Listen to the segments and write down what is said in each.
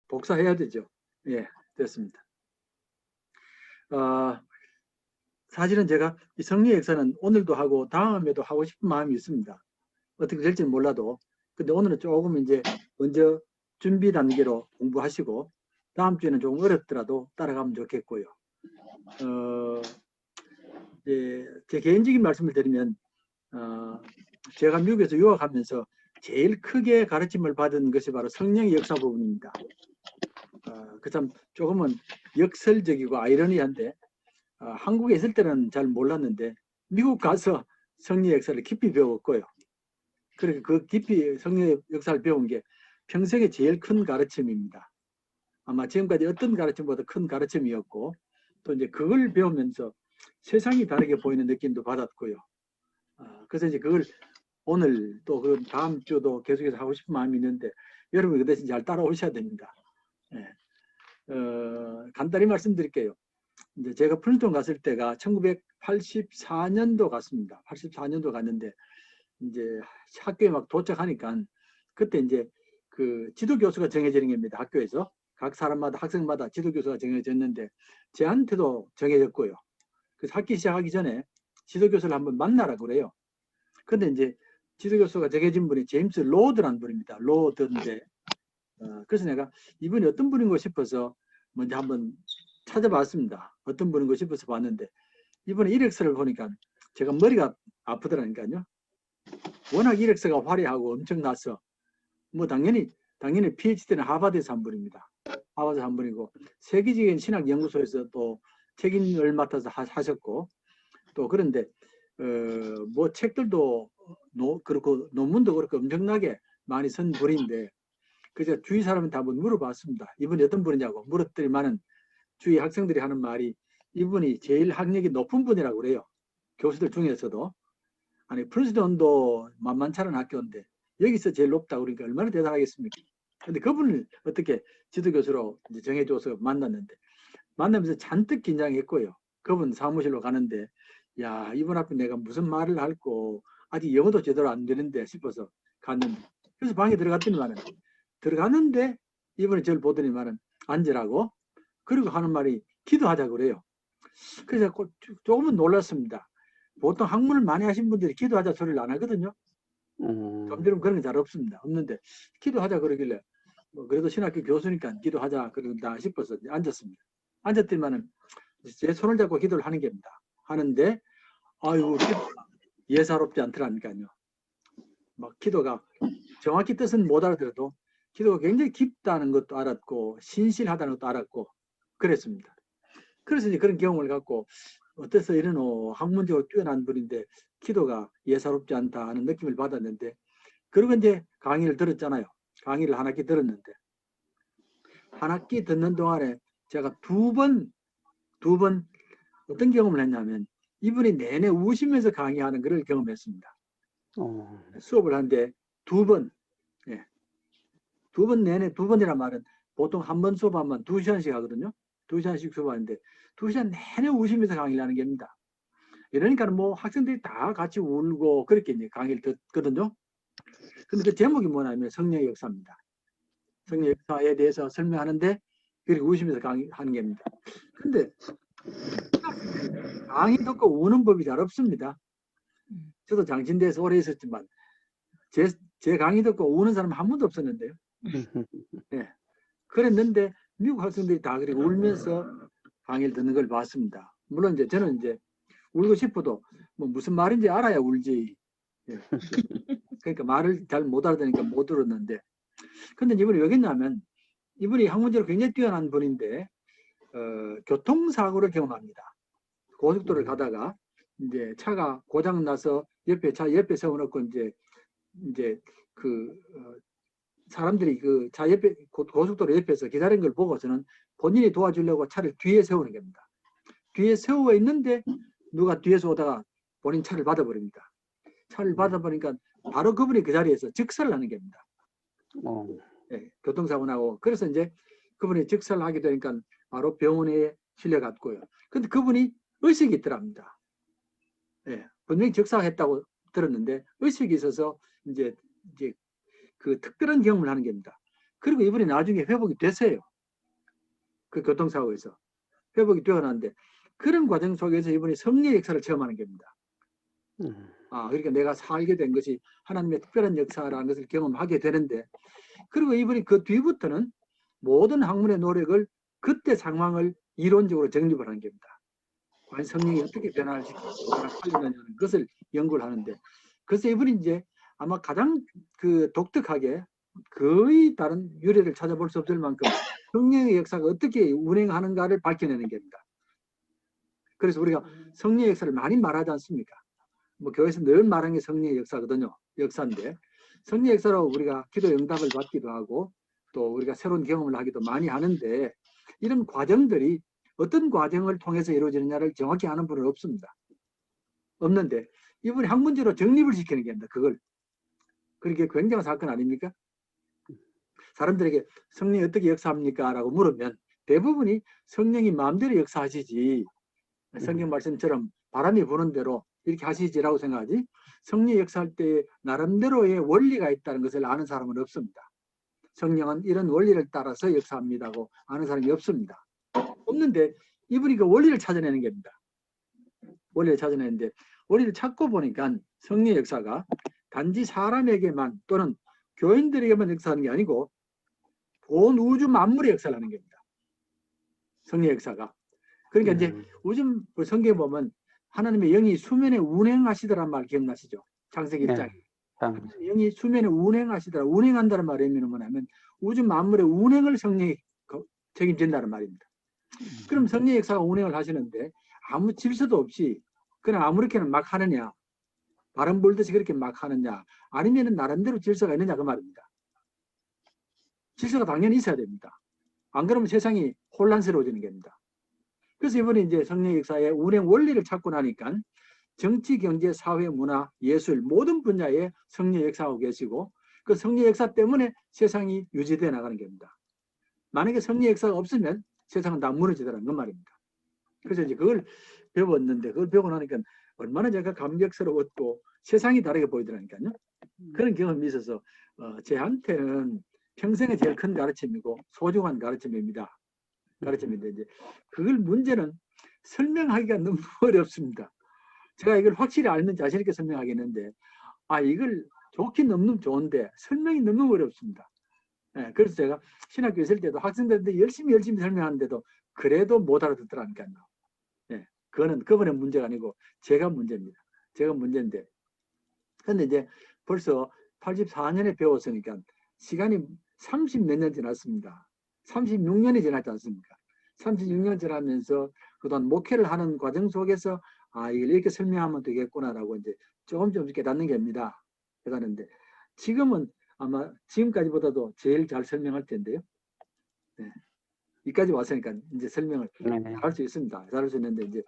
복사해야 되죠. 예, 됐습니다. 사실은 제가 이 성리 역사는 오늘도 하고 다음에도 하고 싶은 마음이 있습니다. 어떻게 될지는 몰라도. 근데 오늘은 조금 이제 먼저 준비 단계로 공부하시고 다음 주에는 좀 어렵더라도 따라가면 좋겠고요. 제 개인적인 말씀을 드리면 제가 미국에서 유학하면서 제일 크게 가르침을 받은 것이 바로 성령의 역사 부분입니다. 그 참 조금은 역설적이고 아이러니한데 한국에 있을 때는 잘 몰랐는데 미국 가서 성령의 역사를 깊이 배웠고요. 그리고 그 깊이 성령의 역사를 배운 게 평생에 제일 큰 가르침입니다. 아마 지금까지 어떤 가르침보다 큰 가르침이었고 또 이제 그걸 배우면서 세상이 다르게 보이는 느낌도 받았고요. 그래서 이제 그걸 오늘 또 그 다음 주도 계속해서 하고 싶은 마음이 있는데 여러분 그 대신 잘 따라오셔야 됩니다. 네. 간단히 말씀드릴게요. 이제 제가 플린턴 갔을 때가 1984년도 갔습니다. 84년도 갔는데 이제 학교에 막 도착하니까 그때 이제 그 지도 교수가 정해지는 겁니다. 학교에서 각 사람마다 학생마다 지도 교수가 정해졌는데 제한테도 정해졌고요. 그래서 학기 시작하기 전에 지도 교수를 한번 만나라 그래요. 근데 이제 지도 교수가 정해진 분이 제임스 로드라는 분입니다. 로드인데 그래서 내가 이분이 어떤 분인가 싶어서 먼저 한번 찾아봤습니다. 어떤 분인가 싶어서 봤는데 이번에 이력서를 보니까 제가 머리가 아프더라니까요. 워낙 이력서가 화려하고 엄청나서 뭐 당연히 PhD는 하버드에서 한 분입니다. 하버드에서 한 분이고 세계적인 신학 연구소에서 또 책임을 맡아서 하셨고 또 그런데 뭐 책들도 그렇고 논문도 그렇고 엄청나게 많이 쓴 분인데 그래서 주위 사람한테 한번 물어봤습니다. 이분이 어떤 분이냐고 물었더니만은 주위 학생들이 하는 말이 이분이 제일 학력이 높은 분이라고 그래요. 교수들 중에서도. 아니 프린스턴도 만만찮은 학교인데 여기서 제일 높다고 그러니까 얼마나 대단하겠습니까? 근데 그분을 어떻게 지도교수로 이제 정해줘서 만났는데 만나면서 잔뜩 긴장했고요. 그분 사무실로 가는데 야 이분 앞에 내가 무슨 말을 할고 아직 영어도 제대로 안 되는데 싶어서 갔는데 그래서 방에 들어갔더니만은 들어갔는데 이분이 저를 보더니만은 앉으라고 그리고 하는 말이 기도하자 그래요. 그래서 조금은 놀랐습니다. 보통 학문을 많이 하신 분들이 기도하자 소리를 안 하거든요. 좀들은 그런 게 잘 없습니다. 없는데 기도하자 그러길래 뭐 그래도 신학교 교수니까 기도하자 그런다 싶어서 앉았습니다. 앉았더니만은 제 손을 잡고 기도를 하는 겁니다. 하는데 아유 예사롭지 않더라니까요. 막 기도가 정확히 뜻은 못 알아들어도 기도가 굉장히 깊다는 것도 알았고 신실하다는 것도 알았고 그랬습니다. 그래서 이제 그런 경험을 갖고 어때서 이런 학문적으로 뛰어난 분인데 기도가 예사롭지 않다 하는 느낌을 받았는데 그리고 이제 강의를 들었잖아요. 강의를 한 학기 들었는데 한 학기 듣는 동안에 제가 두 번 어떤 경험을 했냐면 이분이 내내 우시면서 강의하는 것을 경험했습니다. 수업을 하는데 두 번, 예. 두 번 내내 두 번이란 말은 보통 한 번 수업하면 2시간씩 하거든요. 2시간씩 수업하는데 2시간 내내 우시면서 강의를 하는 겁니다. 이러니까 뭐 학생들이 다 같이 울고 그렇게 이제 강의를 듣거든요. 근데 그 제목이 뭐냐면 성령의 역사입니다. 성령의 역사에 대해서 설명하는데 그리고 우시면서 강의하는 겁니다. 근데 강의 듣고 우는 법이 잘 없습니다. 저도 장신대에서 오래 있었지만 제 강의 듣고 우는 사람 한 번도 없었는데요. 네. 그랬는데 미국 학생들이 다 그리고 울면서 강의를 듣는 걸 봤습니다. 물론 이제 저는 이제 울고 싶어도 뭐 무슨 말인지 알아야 울지. 예. 그러니까 말을 잘 못 알아듣으니까 못 들었는데. 근데 이분이 왜 그랬냐면 이분이 학문적으로 굉장히 뛰어난 분인데 교통사고를 경험합니다. 고속도로를 가다가 이제 차가 고장 나서 옆에 세워놓고 이제 그 사람들이 그 차 옆에 고속도로 옆에서 기다린 걸 보고서는 본인이 도와주려고 차를 뒤에 세우는 겁니다. 뒤에 세워 있는데 누가 뒤에서 오다가 본인 차를 받아버립니다. 차를 받아버리니까 바로 그분이 그 자리에서 즉사를 하는 겁니다. 네, 교통사고 나고 그래서 이제 그분이 즉사를 하게 되니까 바로 병원에 실려갔고요. 근데 그분이 의식이 있더랍니다. 네, 분명히 즉사했다고 들었는데 의식이 있어서 이제 그 특별한 경험을 하는 겁니다. 그리고 이분이 나중에 회복이 됐어요. 그 교통사고에서 회복이 되어났는데 그런 과정 속에서 이분이 성령의 역사를 체험하는 겁니다. 그러니까 내가 살게 된 것이 하나님의 특별한 역사라는 것을 경험하게 되는데, 그리고 이분이 그 뒤부터는 모든 학문의 노력을 그때 상황을 이론적으로 정립을 하는 겁니다. 과연 성령이 어떻게 변화를 시키느냐는 것을 연구를 하는데, 그래서 이분이 이제 아마 가장 그 독특하게 거의 다른 유래를 찾아볼 수 없을 만큼 성령의 역사가 어떻게 운행하는가를 밝혀내는 겁니다. 그래서 우리가 성령의 역사를 많이 말하지 않습니까? 뭐 교회에서 늘 말하는 게 성령의 역사거든요. 역사인데 성령의 역사로 우리가 기도 응답을 받기도 하고 또 우리가 새로운 경험을 하기도 많이 하는데, 이런 과정들이 어떤 과정을 통해서 이루어지느냐를 정확히 아는 분은 없습니다. 없는데 이분이 학문적으로 정립을 시키는 겁니다. 그걸. 그렇게 굉장한 사건 아닙니까? 사람들에게 성령이 어떻게 역사합니까? 라고 물으면 대부분이 성령이 마음대로 역사하시지, 성경 말씀처럼 바람이 부는 대로 이렇게 하시지라고 생각하지, 성령 역사할 때 나름대로의 원리가 있다는 것을 아는 사람은 없습니다. 성령은 이런 원리를 따라서 역사합니다고 아는 사람이 없습니다. 없는데 이분이 그 원리를 찾아내는 겁니다. 원리를 찾아내는데, 원리를 찾고 보니까 성령의 역사가 단지 사람에게만 또는 교인들에게만 역사하는 게 아니고 온 우주 만물의 역사를 하는 겁니다. 성령의 역사가. 그러니까 이제 우주 성경에 보면 하나님의 영이 수면에 운행하시더란 말 기억나시죠? 창세기 1장에. 영이 수면에 운행하시더라. 운행한다는 말이 의미는 뭐냐면 우주 만물의 운행을 성령이 책임진다는 말입니다. 그럼 성령의 역사가 운행을 하시는데 아무 질서도 없이 그냥 아무렇게나 막 하느냐, 바람 불듯이 그렇게 막 하느냐, 아니면 나름대로 질서가 있느냐 그 말입니다. 질서가 당연히 있어야 됩니다. 안 그러면 세상이 혼란스러워지는 겁니다. 그래서 이번에 이제 성령의 역사의 운행 원리를 찾고 나니까 정치, 경제, 사회, 문화, 예술 모든 분야에 성령의 역사하고 계시고, 그 성령의 역사 때문에 세상이 유지되어 나가는 겁니다. 만약에 성령의 역사가 없으면 세상은 다 무너지더라는 그 말입니다. 그래서 이제 그걸 배웠는데, 그걸 배우고 나니까 얼마나 제가 감격스러웠고 세상이 다르게 보이더라니까요. 그런 경험이 있어서 저한테는 평생에 제일 큰 가르침이고 소중한 가르침입니다. 가르침인데 이제 그걸 문제는 설명하기가 너무 어렵습니다. 제가 이걸 확실히 알면 자신 있게 설명하겠는데, 이걸 좋긴 너무 좋은데 설명이 너무 어렵습니다. 그래서 제가 신학교 있을 때도 학생들한테 열심히 설명하는데도 그래도 못 알아듣더라니까요. 그거는 그분의 문제가 아니고 제가 문제입니다. 제가 문제인데, 근데 이제 벌써 84년에 배웠으니까 시간이 30 몇 년 지났습니다. 36년이 지났지 않습니까? 36년 지나면서 그동안 목회를 하는 과정 속에서 이걸 이렇게 설명하면 되겠구나라고 이제 조금씩 깨닫는 겁니다. 깨닫는데 지금은 아마 지금까지보다도 제일 잘 설명할 텐데요. 여기까지 왔으니까 이제 설명을 할 수 있습니다. 잘할 수 있는데 이제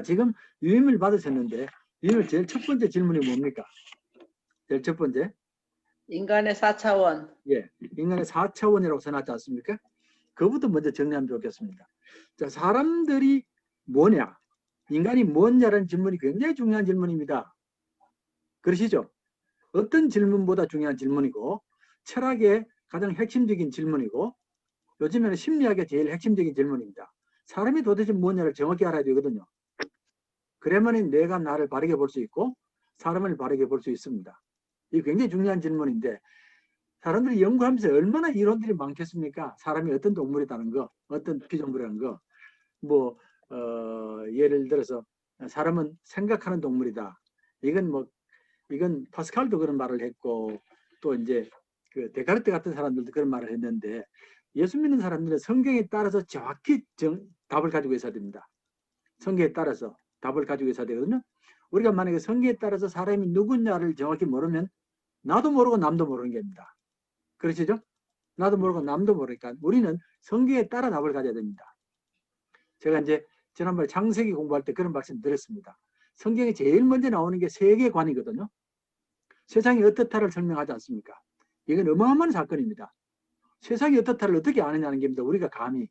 지금 유임을 받으셨는데 유임을 제일 첫 번째 질문이 뭡니까? 제일 첫 번째. 인간의 4차원. 인간의 4차원이라고 써놨지 않습니까? 그것부터 먼저 정리하면 좋겠습니다. 자, 사람들이 뭐냐? 인간이 뭐냐라는 질문이 굉장히 중요한 질문입니다. 그러시죠? 어떤 질문보다 중요한 질문이고 철학의 가장 핵심적인 질문이고 요즘에는 심리학의 제일 핵심적인 질문입니다. 사람이 도대체 뭐냐를 정확히 알아야 되거든요. 그래야만 내가 나를 바르게 볼 수 있고 사람을 바르게 볼 수 있습니다. 이게 굉장히 중요한 질문인데 사람들이 연구하면서 얼마나 이론들이 많겠습니까? 사람이 어떤 동물이라는 거, 어떤 피조물이라는 거. 예를 들어서 사람은 생각하는 동물이다. 이건 파스칼도 그런 말을 했고 또 이제 그 데카르트 같은 사람들도 그런 말을 했는데, 예수 믿는 사람들은 성경에 따라서 정확히 답을 가지고 있어야 됩니다. 성경에 따라서 답을 가지고 있어야 되거든요. 우리가 만약에 성경에 따라서 사람이 누구냐를 정확히 모르면 나도 모르고 남도 모르는 겁니다. 그러시죠? 나도 모르고 남도 모르니까 우리는 성경에 따라 답을 가져야 됩니다. 제가 이제 지난번에 창세기 공부할 때 그런 말씀 드렸습니다. 성경에 제일 먼저 나오는 게 세계관이거든요. 세상이 어떻다를 설명하지 않습니까? 이건 어마어마한 사건입니다. 세상이 어떻다를 어떻게 아느냐는 겁니다. 우리가 감히.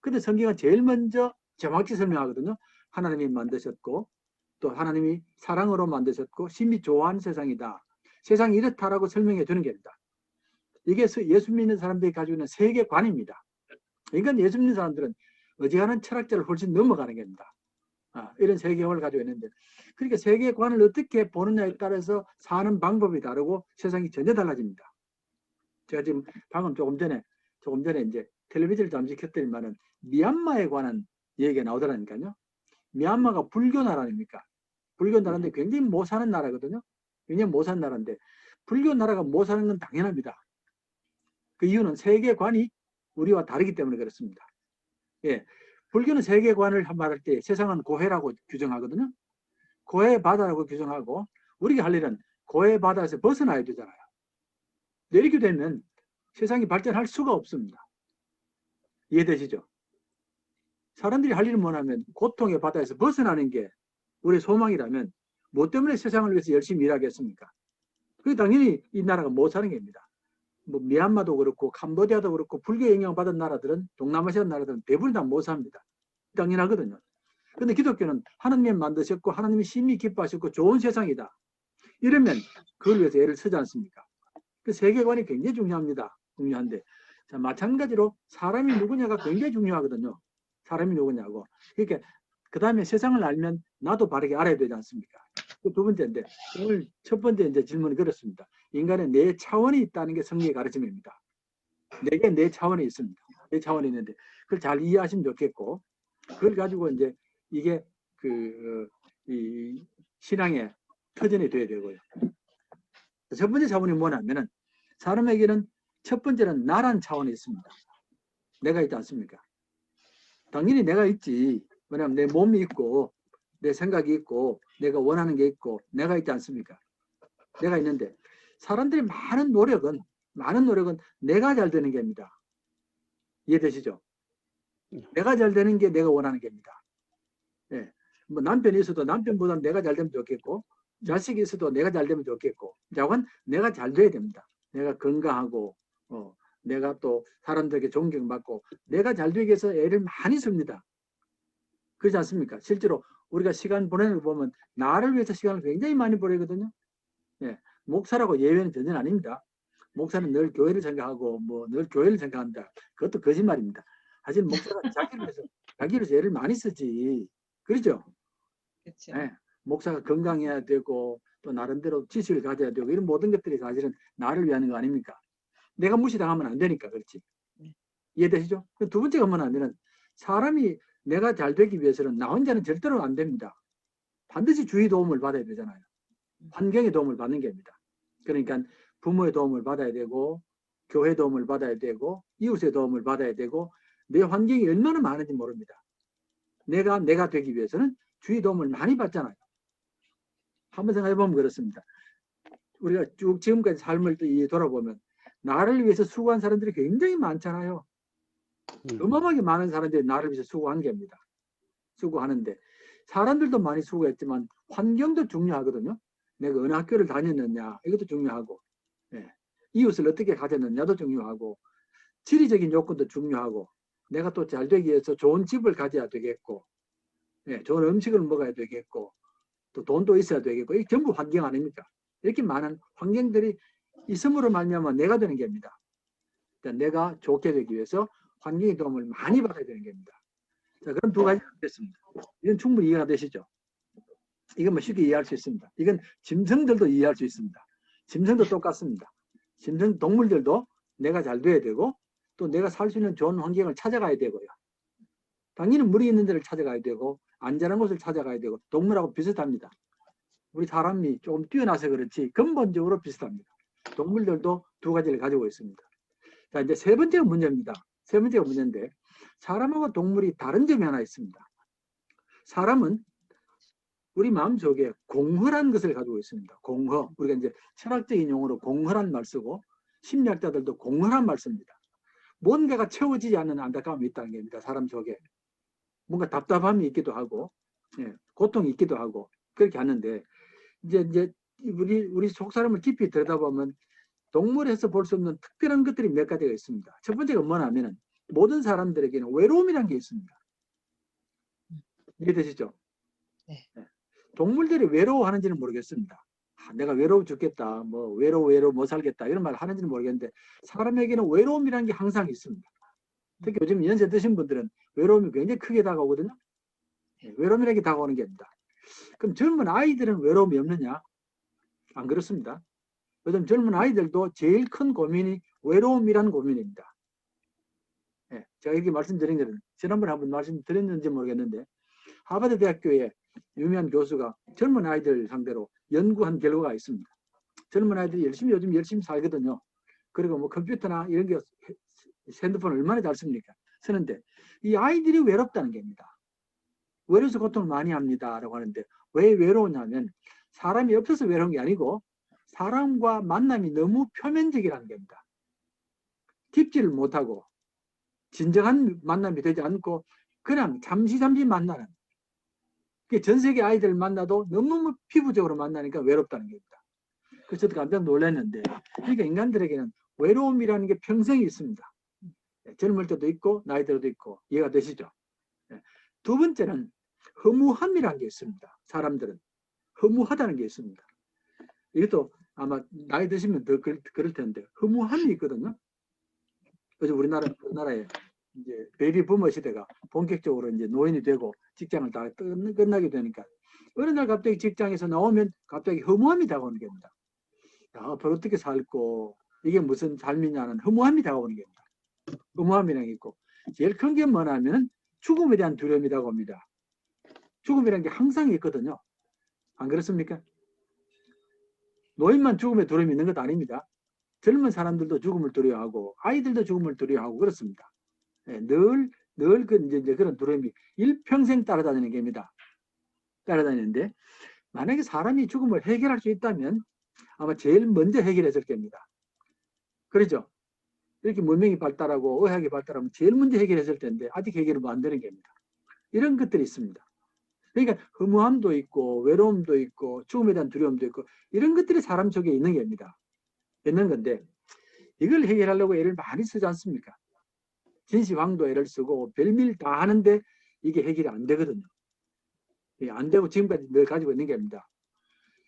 근데 성경은 제일 먼저 정확히 설명하거든요. 하나님이 만드셨고 또 하나님이 사랑으로 만드셨고 심히 좋아하는 세상이다. 세상이 이렇다라고 설명해 주는 겁니다. 이게 예수 믿는 사람들이 가지고 있는 세계관입니다. 그러니까 예수 믿는 사람들은 어지간한 철학자를 훨씬 넘어가는 겁니다. 이런 세계관을 가지고 있는데, 그러니까 세계관을 어떻게 보느냐에 따라서 사는 방법이 다르고 세상이 전혀 달라집니다. 제가 지금 방금 조금 전에 이제 텔레비전을 잠시 켰더니만은 미얀마에 관한 얘기가 나오더라니까요. 미얀마가 불교 나라입니까? 불교 나라인데 굉장히 못 사는 나라거든요. 굉장히 못 사는 나라인데, 불교 나라가 못 사는 건 당연합니다. 그 이유는 세계관이 우리와 다르기 때문에 그렇습니다. 예. 불교는 세계관을 말할 때 세상은 고해라고 규정하거든요. 고해 바다라고 규정하고, 우리가 할 일은 고해 바다에서 벗어나야 되잖아요. 이렇게 되면 세상이 발전할 수가 없습니다. 이해되시죠? 사람들이 할 일을 뭐냐면 고통의 바다에서 벗어나는 게 우리의 소망이라면 뭐 때문에 세상을 위해서 열심히 일하겠습니까? 그게 당연히 이 나라가 못 사는 겁니다. 뭐 미얀마도 그렇고 캄보디아도 그렇고 불교 영향을 받은 나라들은, 동남아시아 나라들은 대부분 다 못 삽니다. 당연하거든요. 그런데 기독교는 하나님이 만드셨고 하나님이 심히 기뻐하셨고 좋은 세상이다. 이러면 그걸 위해서 애를 쓰지 않습니까? 그 세계관이 굉장히 중요합니다. 중요한데, 자, 마찬가지로 사람이 누구냐가 굉장히 중요하거든요. 사람이 누구냐고. 그러니까 그 다음에 세상을 알면 나도 바르게 알아야 되지 않습니까? 그 두 번째인데, 오늘 첫 번째 이제 질문이 그렇습니다. 인간의 내 차원이 있다는 게 성리의 가르침입니다. 내게 내 차원이 있습니다. 내 차원이 있는데 그걸 잘 이해하시면 좋겠고, 그걸 가지고 이제 이게 이 신앙의 터전이 돼야 되고요. 첫 번째 차원이 뭐냐면은, 사람에게는 첫 번째는 나란 차원이 있습니다. 내가 있지 않습니까? 당연히 내가 있지. 왜냐하면 내 몸이 있고 내 생각이 있고 내가 원하는 게 있고 내가 있지 않습니까? 내가 있는데, 사람들이 많은 노력은 내가 잘 되는 게입니다. 이해되시죠? 내가 잘 되는 게 내가 원하는 게입니다. 예. 뭐 남편이 있어도 남편보다 내가 잘 되면 좋겠고, 자식이 있어도 내가 잘 되면 좋겠고, 자관 내가 잘 돼야 됩니다. 내가 건강하고, 내가 또 사람들에게 존경받고, 내가 잘 되기 위해서 애를 많이 씁니다. 그렇지 않습니까? 실제로 우리가 시간 보내는 거 보면 나를 위해서 시간을 굉장히 많이 보내거든요. 예. 목사라고 예외는 전혀 아닙니다. 목사는 늘 교회를 생각하고 뭐 늘 교회를 생각한다. 그것도 거짓말입니다. 사실 목사가 자기를 위해서 애를 많이 쓰지. 그렇죠? 그렇죠. 예. 목사가 건강해야 되고 또 나름대로 지식을 가져야 되고, 이런 모든 것들이 사실은 나를 위한 거 아닙니까? 내가 무시당하면 안 되니까 그렇지. 이해되시죠? 두 번째가 뭐냐면은, 사람이 내가 잘 되기 위해서는 나 혼자는 절대로 안 됩니다. 반드시 주위 도움을 받아야 되잖아요. 환경의 도움을 받는 게입니다. 그러니까 부모의 도움을 받아야 되고, 교회 도움을 받아야 되고, 이웃의 도움을 받아야 되고, 내 환경이 얼마나 많은지 모릅니다. 내가 되기 위해서는 주위 도움을 많이 받잖아요. 한번 생각해보면 그렇습니다. 우리가 쭉 지금까지 삶을 돌아보면 나를 위해서 수고한 사람들이 굉장히 많잖아요. 어마어마하게 많은 사람들이 나를 위해서 수고한 겁니다. 수고하는데, 사람들도 많이 수고했지만 환경도 중요하거든요. 내가 어느 학교를 다녔느냐 이것도 중요하고, 예. 이웃을 어떻게 가졌느냐도 중요하고, 지리적인 요건도 중요하고, 내가 또 잘 되기 위해서 좋은 집을 가져야 되겠고, 예. 좋은 음식을 먹어야 되겠고, 또 돈도 있어야 되겠고, 이게 전부 환경 아닙니까? 이렇게 많은 환경들이 있음으로 말미암아 내가 되는 겁니다. 그러니까 내가 좋게 되기 위해서 환경의 도움을 많이 받아야 되는 겁니다. 자, 그럼 두 가지가 됐습니다. 이건 충분히 이해가 되시죠? 이건 뭐 쉽게 이해할 수 있습니다. 이건 짐승들도 이해할 수 있습니다. 짐승도 똑같습니다. 짐승 동물들도 내가 잘 돼야 되고, 또 내가 살 수 있는 좋은 환경을 찾아가야 되고요. 당연히 물이 있는 데를 찾아가야 되고 안전한 곳을 찾아가야 되고, 동물하고 비슷합니다. 우리 사람이 조금 뛰어나서 그렇지 근본적으로 비슷합니다. 동물들도 두 가지를 가지고 있습니다. 자, 이제 세 번째가 문제입니다. 세 번째가 문제인데, 사람하고 동물이 다른 점이 하나 있습니다. 사람은 우리 마음속에 공허란 것을 가지고 있습니다. 공허. 우리가 이제 철학적인 용어로 공허란 말 쓰고, 심리학자들도 공허란 말 씁니다. 뭔가가 채워지지 않는 안타까움이 있다는 겁니다. 사람 속에. 뭔가 답답함이 있기도 하고, 예, 고통이 있기도 하고, 그렇게 하는데, 이제 우리 속 사람을 깊이 들여다보면 동물에서 볼 수 없는 특별한 것들이 몇 가지가 있습니다. 첫 번째가 뭐냐면은, 모든 사람들에게는 외로움이라는 게 있습니다. 이해되시죠? 네. 동물들이 외로워하는지는 모르겠습니다. 내가 외로워 죽겠다, 뭐 외로워 못 살겠다 이런 말 하는지는 모르겠는데 사람에게는 외로움이라는 게 항상 있습니다. 특히 요즘 연세 드신 분들은 외로움이 굉장히 크게 다가오거든요. 외로움이라는 게 다가오는 게 아닙니다. 그럼 젊은 아이들은 외로움이 없느냐? 안 그렇습니다. 요즘 젊은 아이들도 제일 큰 고민이 외로움이라는 고민입니다. 제가 이렇게 말씀드린 것은 지난번에 한번 말씀드렸는지 모르겠는데 하버드 대학교의 유명한 교수가 젊은 아이들 상대로 연구한 결과가 있습니다. 젊은 아이들이 요즘 열심히 살거든요. 그리고 뭐 컴퓨터나 이런 게 핸드폰 얼마나 잘 씁니까? 쓰는데 이 아이들이 외롭다는 겁니다. 외로워서 고통을 많이 합니다라고 하는데 왜 외로우냐면 사람이 없어서 외로운 게 아니고 사람과 만남이 너무 표면적이라는 겁니다. 깊지를 못하고 진정한 만남이 되지 않고 그냥 잠시 만나는. 전 세계 아이들 만나도 너무 피부적으로 만나니까 외롭다는 겁니다. 그래서 저도 깜짝 놀랐는데 그러니까 인간들에게는 외로움이라는 게 평생이 있습니다. 젊을 때도 있고 나이 들어도 있고 이해가 되시죠? 두 번째는 허무함이라는 게 있습니다. 사람들은 허무하다는 게 있습니다. 이것도 아마 나이 드시면 더 그럴 텐데 허무함이 있거든요. 그래서 우리나라에 이제 베이비 부머 시대가 본격적으로 이제 노인이 되고 직장을 다 끝나게 되니까 어느 날 갑자기 직장에서 나오면 갑자기 허무함이 다가오는 겁니다. 야, 앞으로 어떻게 살고 이게 무슨 삶이냐는 허무함이 다가오는 겁니다. 허무함이라는 게 있고 제일 큰 게 뭐냐면 죽음에 대한 두려움이 다가옵니다. 죽음이라는 게 항상 있거든요. 안 그렇습니까? 노인만 죽음에 두려움이 있는 것도 아닙니다. 젊은 사람들도 죽음을 두려워하고 아이들도 죽음을 두려워하고 그렇습니다. 늘 이제 그런 두려움이 일평생 따라다니는 겁니다. 따라다니는데 만약에 사람이 죽음을 해결할 수 있다면 아마 제일 먼저 해결했을 겁니다. 그렇죠? 이렇게 문명이 발달하고 의학이 발달하면 제일 먼저 해결했을 텐데 아직 해결은 안 되는 겁니다. 이런 것들이 있습니다. 그러니까 허무함도 있고 외로움도 있고 죽음에 대한 두려움도 있고 이런 것들이 사람 속에 있는 겁니다. 있는 건데 이걸 해결하려고 애를 많이 쓰지 않습니까? 진시황도 애를 쓰고 별일 다 하는데 이게 해결이 안 되거든요. 안 되고 지금까지 늘 가지고 있는 게 아닙니다.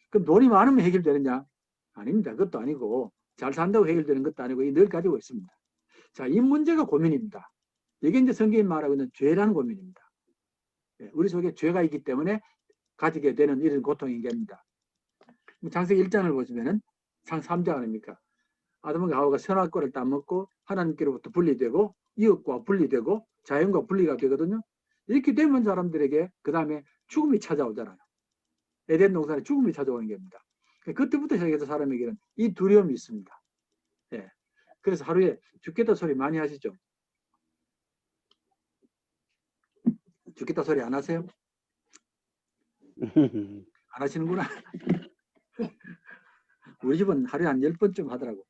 그럼 돈이 많으면 해결되느냐? 아닙니다. 그것도 아니고 잘 산다고 해결되는 것도 아니고 늘 가지고 있습니다. 자, 이 문제가 고민입니다. 이게 이제 성경이 말하고 있는 죄라는 고민입니다. 우리 속에 죄가 있기 때문에 가지게 되는 이런 고통인 겁니다. 창세기 1장을 보시면은 상 3장 아닙니까? 아담과 하와가 선악과를 따먹고 하나님께로부터 분리되고 이웃과 분리되고 자연과 분리가 되거든요. 이렇게 되면 사람들에게 그 다음에 죽음이 찾아오잖아요. 에덴 동산에 죽음이 찾아오는 겁니다. 그때부터 시작해서 사람에게는 이 두려움이 있습니다. 그래서 하루에 죽겠다 소리 많이 하시죠? 죽겠다 소리 안 하세요? 안 하시는구나. 우리 집은 하루에 한 10번쯤 하더라고.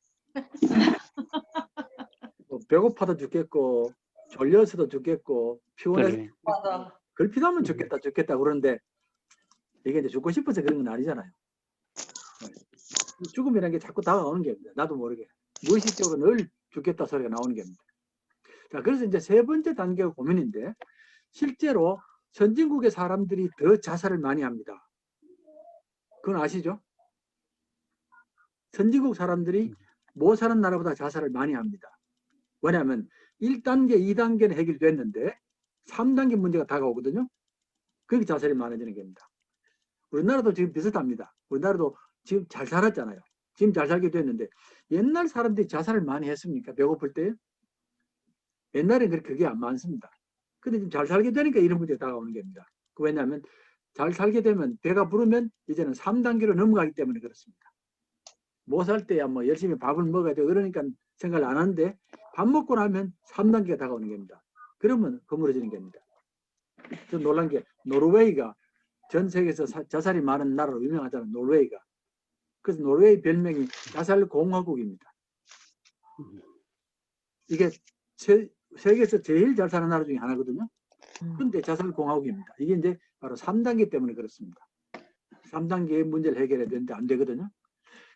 배고파도 죽겠고 졸려서도 죽겠고 피곤해서 그래. 맞아. 걸핏하면 죽겠다 그러는데 이게 이제 죽고 싶어서 그런 건 아니잖아요. 죽음이라는 게 자꾸 다가오는 겁니다. 나도 모르게 무의식적으로 늘 죽겠다 소리가 나오는 겁니다. 자, 그래서 이제 세 번째 단계가 고민인데 실제로 선진국의 사람들이 더 자살을 많이 합니다. 그건 아시죠? 선진국 사람들이 못 사는 나라보다 자살을 많이 합니다. 왜냐하면 1단계, 2단계는 해결됐는데 3단계 문제가 다가오거든요. 그게 자살이 많아지는 겁니다. 우리나라도 지금 비슷합니다. 우리나라도 지금 잘 살았잖아요. 지금 잘 살게 됐는데 옛날 사람들이 자살을 많이 했습니까? 배고플 때? 옛날에는 그게 안 많습니다. 근데 지금 잘 살게 되니까 이런 문제가 다가오는 겁니다. 왜냐하면 잘 살게 되면 배가 부르면 이제는 3단계로 넘어가기 때문에 그렇습니다. 못 살 때야 뭐 열심히 밥을 먹어야 돼. 그러니까 생각을 안 하는데 밥 먹고 나면 3단계가 다가오는 겁니다. 그러면 허물어지는 겁니다. 저 놀란 게 노르웨이가 전 세계에서 자살이 많은 나라로 유명하잖아요. 노르웨이가. 그래서 노르웨이 별명이 자살 공화국입니다. 이게 세계에서 제일 잘 사는 나라 중에 하나거든요. 그런데 자살 공화국입니다. 이게 이제 바로 3단계 때문에 그렇습니다. 3단계의 문제를 해결해야 되는데 안 되거든요.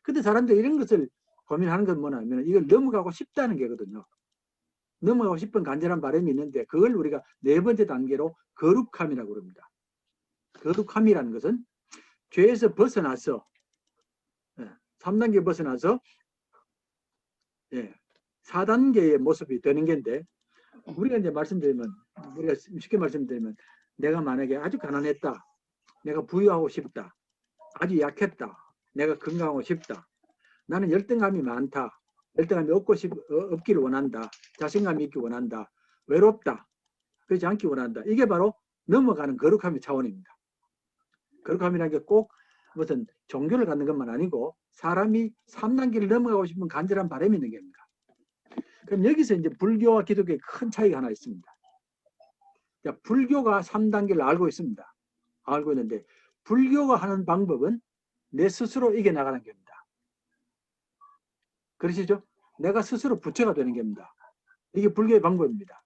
근데 사람들이 이런 것을 고민하는 건 뭐냐면 이걸 넘어가고 싶다는 게거든요. 넘어가고 싶은 간절한 바람이 있는데 그걸 우리가 네 번째 단계로 거룩함이라고 그럽니다. 거룩함이라는 것은 죄에서 벗어나서 3단계 벗어나서 4단계의 모습이 되는 건데, 우리가 이제 우리가 쉽게 말씀드리면, 내가 만약에 아주 가난했다, 내가 부유하고 싶다, 아주 약했다, 내가 건강하고 싶다, 나는 열등감이 많다, 열등감이 없기를 원한다, 자신감이 있기 원한다, 외롭다, 그렇지 않기 원한다. 이게 바로 넘어가는 거룩함의 차원입니다. 거룩함이라는 게 꼭 무슨 종교를 갖는 것만 아니고 사람이 3단계를 넘어가고 싶은 간절한 바람이 있는 겁니다. 그럼 여기서 이제 불교와 기독교의 큰 차이가 하나 있습니다. 자, 불교가 3단계를 알고 있습니다. 알고 있는데 불교가 하는 방법은 내 스스로 이겨나가는 겁니다. 그러시죠? 내가 스스로 부처가 되는 겁니다. 이게 불교의 방법입니다.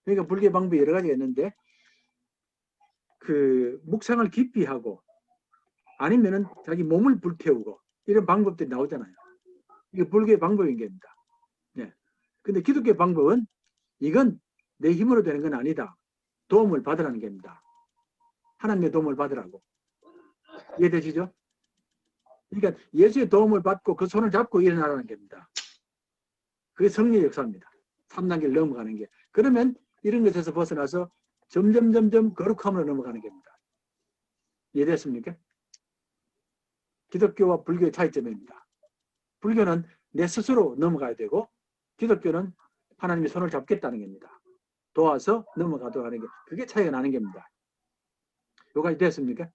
그러니까 불교의 방법이 여러 가지가 있는데 그 묵상을 깊이 하고 아니면은 자기 몸을 불태우고 이런 방법들이 나오잖아요. 이게 불교의 방법인 겁니다. 네. 근데 기독교의 방법은 이건 내 힘으로 되는 건 아니다. 도움을 받으라는 겁니다. 하나님의 도움을 받으라고. 이해되시죠? 그러니까 예수의 도움을 받고 그 손을 잡고 일어나라는 겁니다. 그게 성령의 역사입니다. 3단계를 넘어가는 게. 그러면 이런 것에서 벗어나서 점점 거룩함으로 넘어가는 겁니다. 이해됐습니까? 기독교와 불교의 차이점입니다. 불교는 내 스스로 넘어가야 되고 기독교는 하나님의 손을 잡겠다는 겁니다. 도와서 넘어가도록 하는 게 그게 차이가 나는 겁니다. 요까지 됐습니까?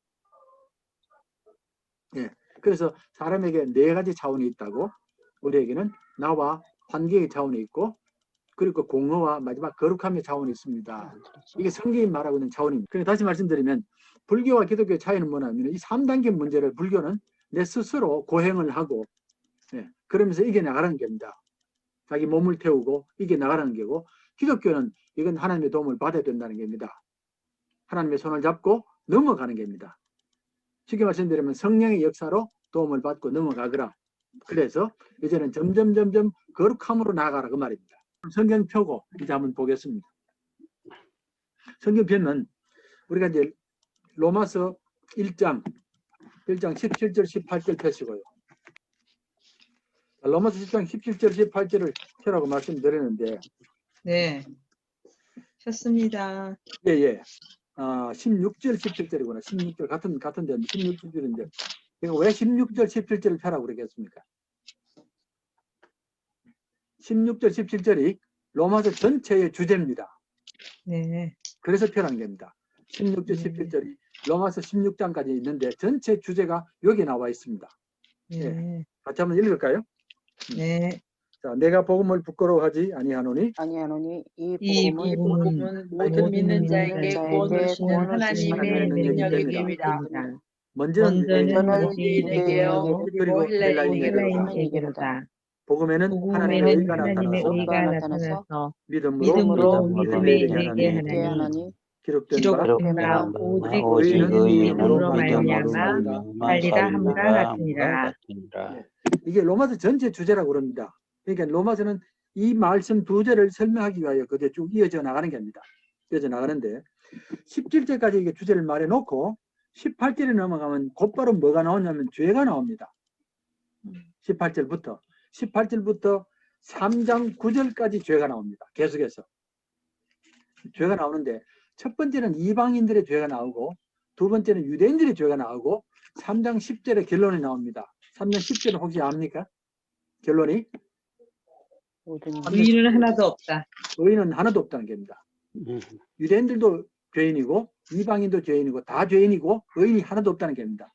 예. 그래서 사람에게 4가지 차원이 있다고 우리에게는 나와 환경의 차원이 있고 그리고 공허와 마지막 거룩함의 차원이 있습니다. 이게 성경이 말하고 있는 차원입니다. 그러니까 다시 말씀드리면 불교와 기독교의 차이는 뭐냐면 이 3단계 문제를 불교는 내 스스로 고행을 하고 그러면서 이겨나가는 겁니다. 자기 몸을 태우고 이겨나가는 거고 기독교는 이건 하나님의 도움을 받아야 된다는 겁니다. 하나님의 손을 잡고 넘어가는 겁니다. 쉽게 말씀드리면 성령의 역사로 도움을 받고 넘어가거라. 그래서 이제는 점점 거룩함으로 나아가라 그 말입니다. 성경 펴고 이제 한번 보겠습니다. 성경 펴면 우리가 이제 로마서 1장 17절 18절 펴시고요. 로마서 10장 17절 18절을 펴라고 말씀드렸는데 네. 폈습니다. 예. 16절 17절이구나. 16절 같은 데 16절인데 이거 왜 16절 17절을 펴라고 그러겠습니까? 16절 17절이 로마서 전체의 주제입니다. 네. 그래서 펴라는 겁니다. 16절 17절이 로마서 16장까지 있는데 전체 주제가 여기 나와 있습니다. 네. 같이 한번 읽을까요? 네. 자, 내가 복음을 부끄러워하지 아니하노니 이 복음은 모든 믿는 자에게 구원을 주시는 하나님의 능력입니다. 먼저는 먼저는 유대인에게요, 유대인에게요, 그리고 헬라인에게로다. 헬라인에게로다. 복음에는 하나님의 의가 나타나서 믿음으로 믿음에 이르게 하나니 기록된 바 오직 의인은 믿음으로 말미암아 살리라 함과 같으니라. 이게 로마서 전체 주제라고 그럽니다. 그러니까 로마서는 이 말씀 2절을 설명하기 위하여 그게 쭉 이어져 나가는 겁니다. 이어져 나가는데 17절까지 이게 주제를 말해 놓고 18절에 넘어가면 곧바로 뭐가 나오냐면 죄가 나옵니다. 18절부터 3장 9절까지 죄가 나옵니다. 계속해서 죄가 나오는데 첫 번째는 이방인들의 죄가 나오고 두 번째는 유대인들의 죄가 나오고 3장 10절에 결론이 나옵니다. 3장 10절은 혹시 압니까? 결론이? 의인은 하나도 없다. 의인은 하나도 없다는 겁니다. 유대인들도 죄인이고 이방인도 죄인이고 다 죄인이고 의인이 하나도 없다는 겁니다.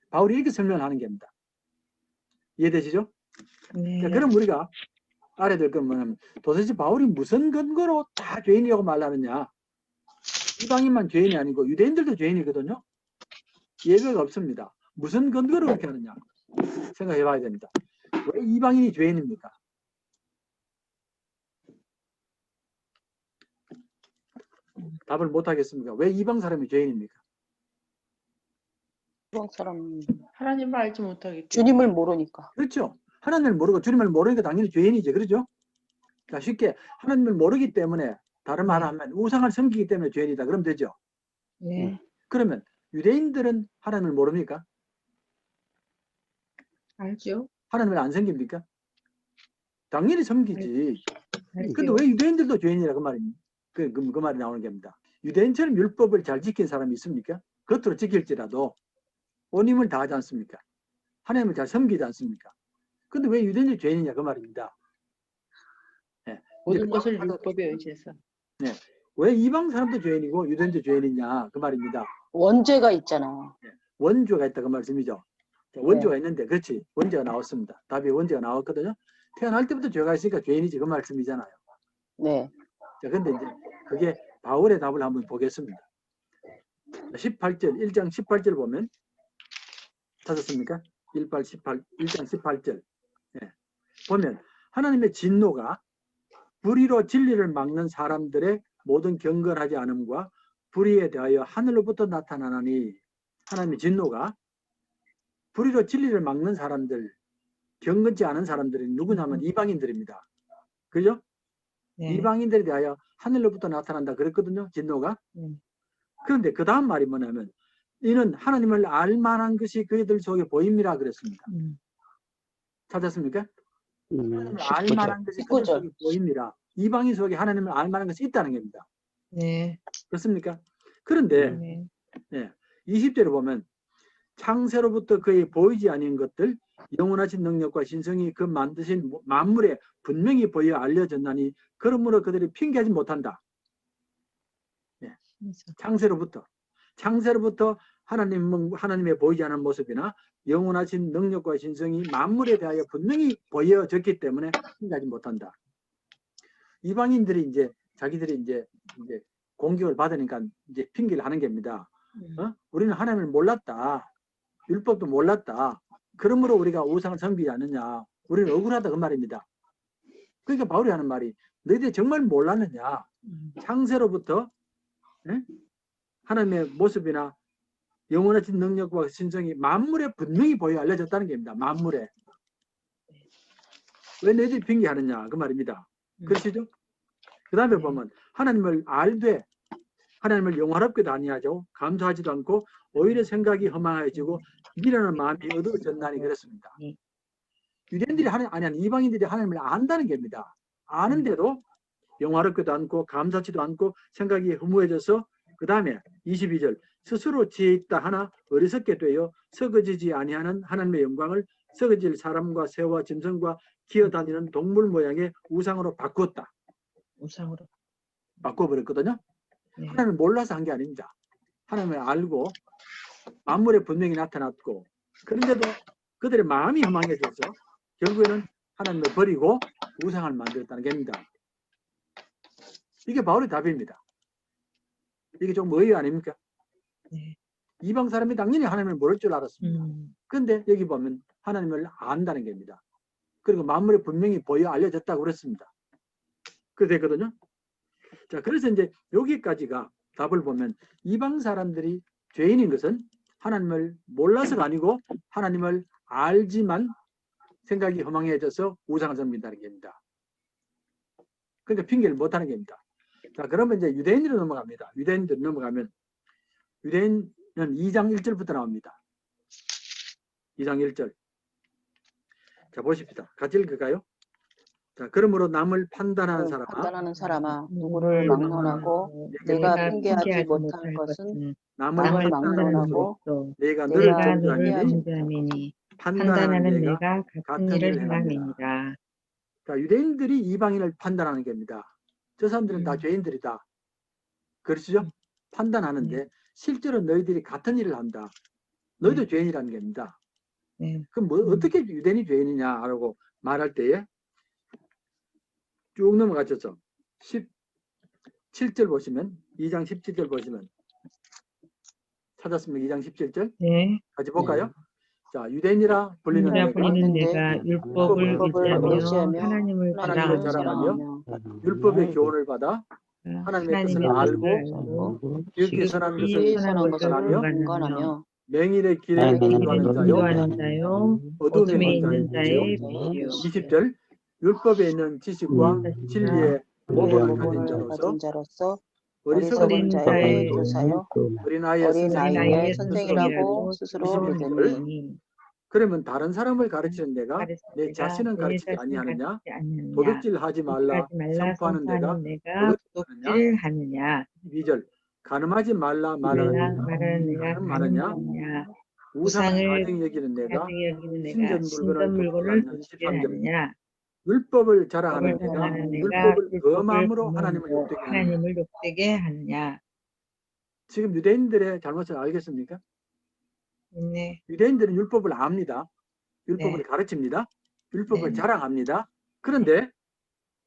바울이 이렇게 설명을 하는 겁니다. 이해되시죠? 네. 자, 그럼 우리가 알아야 될 건 뭐냐면 도대체 바울이 무슨 근거로 다 죄인이라고 말하느냐. 이방인만 죄인이 아니고 유대인들도 죄인이거든요. 예외가 없습니다. 무슨 근거로 그렇게 하느냐 생각해 봐야 됩니다. 왜 이방인이 죄인입니까? 답을 못 하겠습니까? 왜 이방 사람이 죄인입니까? 이방 사람 하나님을 알지 못하기 주님을 모르니까. 그렇죠. 하나님을 모르고 주님을 모르니까 당연히 죄인이죠. 그렇죠? 자, 쉽게 하나님을 모르기 때문에 다른 말 하면 우상을 섬기기 때문에 죄인이다. 그럼 되죠. 네. 그러면 유대인들은 하나님을 모릅니까? 알죠? 하나님을 안 섬깁니까? 당연히 섬기지. 알죠? 근데 왜 유대인들도 죄인이라 그 말입니다. 그 말이 나오는 겁니다. 유대인처럼 율법을 잘 지킨 사람이 있습니까? 겉으로 지킬지라도 온 힘을 다하지 않습니까? 하나님을 잘 섬기지 않습니까? 근데 왜 유대인이 죄인이냐 그 말입니다. 네. 모든 이제 것을 율법에 의지해서. 네. 왜 이방 사람도 죄인이고 유대인도 죄인이냐 그 말입니다. 원죄가 있잖아요. 원죄가 있다 그 말씀이죠. 자, 원죄가 있는데 그렇지 원죄가 나왔습니다. 답이 원죄가 나왔거든요. 태어날 때부터 죄가 있으니까 죄인이지 그 말씀이잖아요. 네. 자, 근데 이제 그게 바울의 답을 한번 보겠습니다. 18절, 1장 18절 보면 찾았습니까? 1장 18절. 예. 보면 하나님의 진노가 불의로 진리를 막는 사람들의 모든 경건하지 않음과 불의에 대하여 하늘로부터 나타나나니 하나님의 진노가 불의로 진리를 막는 사람들, 경건치 않은 사람들이 누구냐면 이방인들입니다. 그죠? 네. 이방인들에 대하여 하늘로부터 나타난다 그랬거든요. 진노가. 그런데 그 다음 말이 뭐냐면 이는 하나님을 알만한 것이 그들 속에 보임이라 그랬습니다. 찾았습니까? 하나님을 알만한 것이 그들 속에 보임이라. 이방인 속에 하나님을 알만한 것이 있다는 겁니다. 네. 그렇습니까? 그런데 네. 네, 20절에 보면 창세로부터 그의 보이지 아닌 것들 영원하신 능력과 신성이 그 만드신 만물에 분명히 보여 알려졌나니 그러므로 그들이 핑계하지 못한다. 네. 창세로부터 하나님의 보이지 않은 모습이나 영원하신 능력과 신성이 만물에 대하여 분명히 보여졌기 때문에 핑계하지 못한다. 이방인들이 이제 자기들이 이제 공격을 받으니까 이제 핑계를 하는 겁니다. 우리는 하나님을 몰랐다. 율법도 몰랐다. 그러므로 우리가 우상을 섬기지 않느냐. 우리는 억울하다 그 말입니다. 그러니까 바울이 하는 말이 너희들이 정말 몰랐느냐. 창세로부터 하나님의 모습이나 영원하신 능력과 신성이 만물에 분명히 보여 알려졌다는 겁니다. 만물에. 왜 너희들이 핑계하느냐 그 말입니다. 그러시죠? 그 다음에 보면 하나님을 알되 하나님을 영화롭게도 아니하죠. 감사하지도 않고 오히려 생각이 허망해지고 미련한 마음이 어두워졌나니 그랬습니다. 유대인들이 이방인들이 하나님을 안다는 겁니다. 아는데도 영화롭게도 않고 감사치도 않고 생각이 허무해져서 그 다음에 22절 스스로 지혜 있다 하나 어리석게 되어 썩어지지 아니하는 하나님의 영광을 썩어질 사람과 새와 짐승과 기어다니는 동물 모양의 우상으로 바꾸었다. 우상으로 바꿔버렸거든요. 네. 하나님을 몰라서 한 게 아닙니다. 하나님을 알고 만물에 분명히 나타났고 그런데도 그들의 마음이 허망해져서 결국에는 하나님을 버리고 우상을 만들었다는 겁니다. 이게 바울의 답입니다. 이게 좀 의외 아닙니까? 네. 이방 사람이 당연히 하나님을 모를 줄 알았습니다. 그런데 여기 보면 하나님을 안다는 겁니다. 그리고 만물에 분명히 보여 알려졌다고 그랬습니다. 그렇게 됐거든요. 자, 그래서 이제 여기까지가 답을 보면 이방 사람들이 죄인인 것은 하나님을 몰라서가 아니고 하나님을 알지만 생각이 허망해져서 우상을 섬긴다는 겁니다. 그러니까 핑계를 못하는 겁니다. 자, 그러면 이제 유대인으로 넘어갑니다. 유대인으로 넘어가면 유대인은 2장 1절부터 나옵니다. 2장 1절. 자, 보십시다. 같이 읽을까요? 자, 그러므로 남을 판단하는 사람아, 누구를 막론하고 내가 핑계하지 못할 것은 남을 막론하고 내가 내가 너를 핑계하지 정죄하니 판단하는 내가 같은 일을 행함이니라. 자, 유대인들이 이방인을 판단하는 겁니다. 저 사람들은 다 죄인들이다. 그러시죠? 판단하는데 실제로 너희들이 같은 일을 한다. 너희도 죄인이라는 겁니다. 그럼 뭐 어떻게 유대인이 죄인이냐라고 말할 때에 쭉 넘어가죠. 17절 보시면 2장 17절 보시면 찾았습니까? 2장 17절? 네. 같이 볼까요? 자, 유대인이라 불리는 내가 율법을 의지하며 하나님을 자랑하며 율법의 교훈을 받아 하나님의 뜻을 알고 기억히 선한 것을 분간하며 맹인의 길에 인도하는 자요 어둠에 있는 자의 빛이요. 20절 율법에 있는 지식과 진리의 모범을 가진 자로서 어리석은 자의 교사요 어린아이의 선생이라고 스스로 믿으니 그러면 다른 사람을 가르치는 데가 가르칠 내 때가 자신은 내 가르치지 자신을 아니하느냐? 가르치지 않느냐. 도둑질하지 말라 하지 말라 선포하는 데가 선포하는 내가 도둑질하느냐? 도둑질하느냐. 2절 가늠하지 말라 말하는 말라 데가 말하는 내가 가늠하느냐? 가늠하느냐. 우상을 우상을 가증히 여기는 내가 가증히 여기는 내가 신전 물건을 신전 물건을 도둑질하느냐? 13절 도둑질하느냐. 율법을 법을 자랑하는 내가 자랑하는 내가 율법을 율법을 범함으로 하나님을 범함으로 욕되게 하느냐? 하나님을 욕되게 하느냐. 지금 유대인들의 잘못을 알겠습니까? 네, 유대인들은 율법을 압니다. 율법을 네, 가르칩니다. 율법을 네, 자랑합니다. 그런데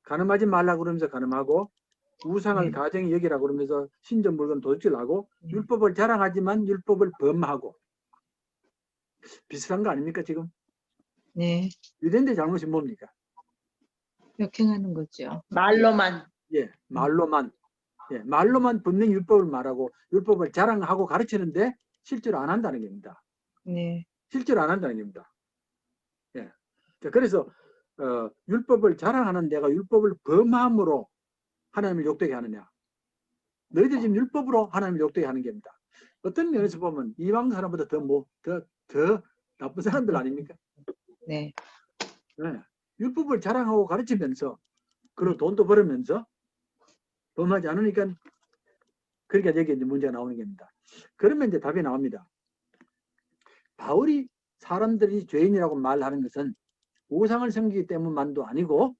가늠하지 말라 그러면서 가늠하고 우상을 네. 가정히 여기라 그러면서 신전 물건 도둑질하고 네. 율법을 자랑하지만 율법을 범하고 비슷한 거 아닙니까 지금? 네, 유대인들의 잘못이 뭡니까? 역행하는 거죠. 말로만. 예, 말로만 분명히 율법을 말하고 율법을 자랑하고 가르치는데 실제로 안 한다는 겁니다. 네, 실제로 안 한다는 겁니다. 예. 자, 그래서 율법을 자랑하는 내가 율법을 범함으로 하나님을 욕되게 하느냐? 너희들 지금 율법으로 하나님을 욕되게 하는 겁니다. 어떤 면에서 보면 이방 사람보다 더 나쁜 사람들 아닙니까? 네, 네. 율법을 자랑하고 가르치면서 그리고 돈도 벌으면서 범하지 않으니까 그러니까 여기 이제 문제가 나오는 겁니다. 그러면 이제 답이 나옵니다. 바울이 사람들이 죄인이라고 말하는 것은 우상을 섬기기 때문만도 아니고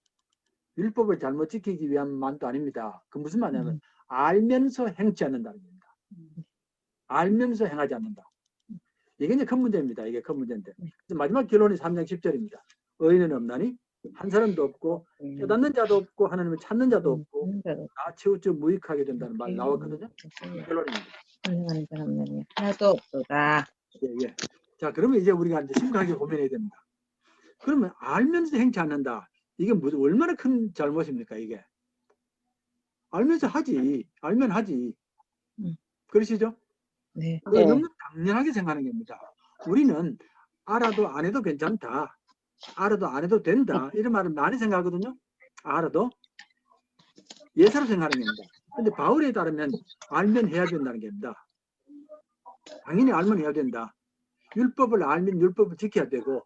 율법을 잘못 지키기 위함만도 아닙니다. 그 무슨 말이냐면 알면서 행치 않는다는 겁니다. 알면서 행하지 않는다. 이게 이제 큰 문제입니다. 이게 큰 문제인데 마지막 결론이 3장 10절입니다. 의인은 없나니 한 사람도 없고 깨닫는 자도 없고 하나님을 찾는 자도 없고 다 치우쳐 무익하게 된다는 말 나왔거든요. 결론입니다. 선행하는 사람은 하나도 없도다. 예. 자, 그러면 이제 우리가 이제 심각하게 고민해야 됩니다. 그러면 알면서 행치 않는다. 이게 무슨 얼마나 큰 잘못입니까, 이게? 알면서 하지. 알면 하지. 그러시죠? 네, 그거 네. 너무 당연하게 생각하는 겁니다. 우리는 알아도 안 해도 괜찮다. 알아도 안 해도 된다. 이런 말을 많이 생각하거든요. 알아도 예사로 생각하는 겁니다. 근데 바울에 따르면 알면 해야 된다는 겁니다. 당연히 알면 해야 된다. 율법을 알면 율법을 지켜야 되고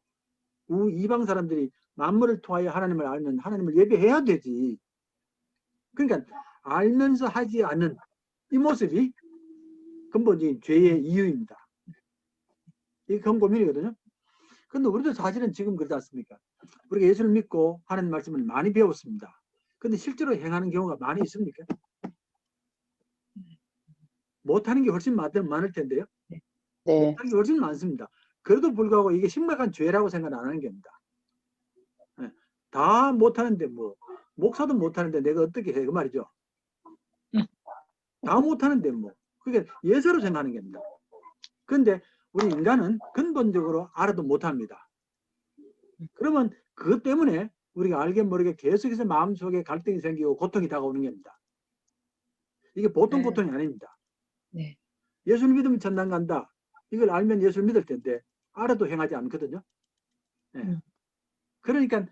이방 사람들이 만물을 통하여 하나님을 알면 하나님을 예배해야 되지. 그러니까 알면서 하지 않는 이 모습이 근본적인 죄의 이유입니다. 이게 큰 고민이거든요. 근데 우리도 사실은 지금 그렇지 않습니까? 우리가 예수를 믿고 하나님 말씀을 많이 배웠습니다. 근데 실제로 행하는 경우가 많이 있습니까? 못하는 게 훨씬 많을 텐데요. 네. 못하는 게 훨씬 많습니다. 그래도 불구하고 이게 심각한 죄라고 생각 안 하는 겁니다. 다 못하는데 뭐 목사도 못하는데 내가 어떻게 해 그 말이죠. 다 못하는데 뭐 그게 예사로 생각하는 겁니다. 그런데 우리 인간은 근본적으로 알아도 못합니다. 그러면 그것 때문에 우리가 알게 모르게 계속해서 마음속에 갈등이 생기고 고통이 다가오는 겁니다. 이게 보통 네. 고통이 아닙니다. 네, 예수를 믿으면 천당 간다. 이걸 알면 예수를 믿을 텐데 알아도 행하지 않거든요. 네. 그러니까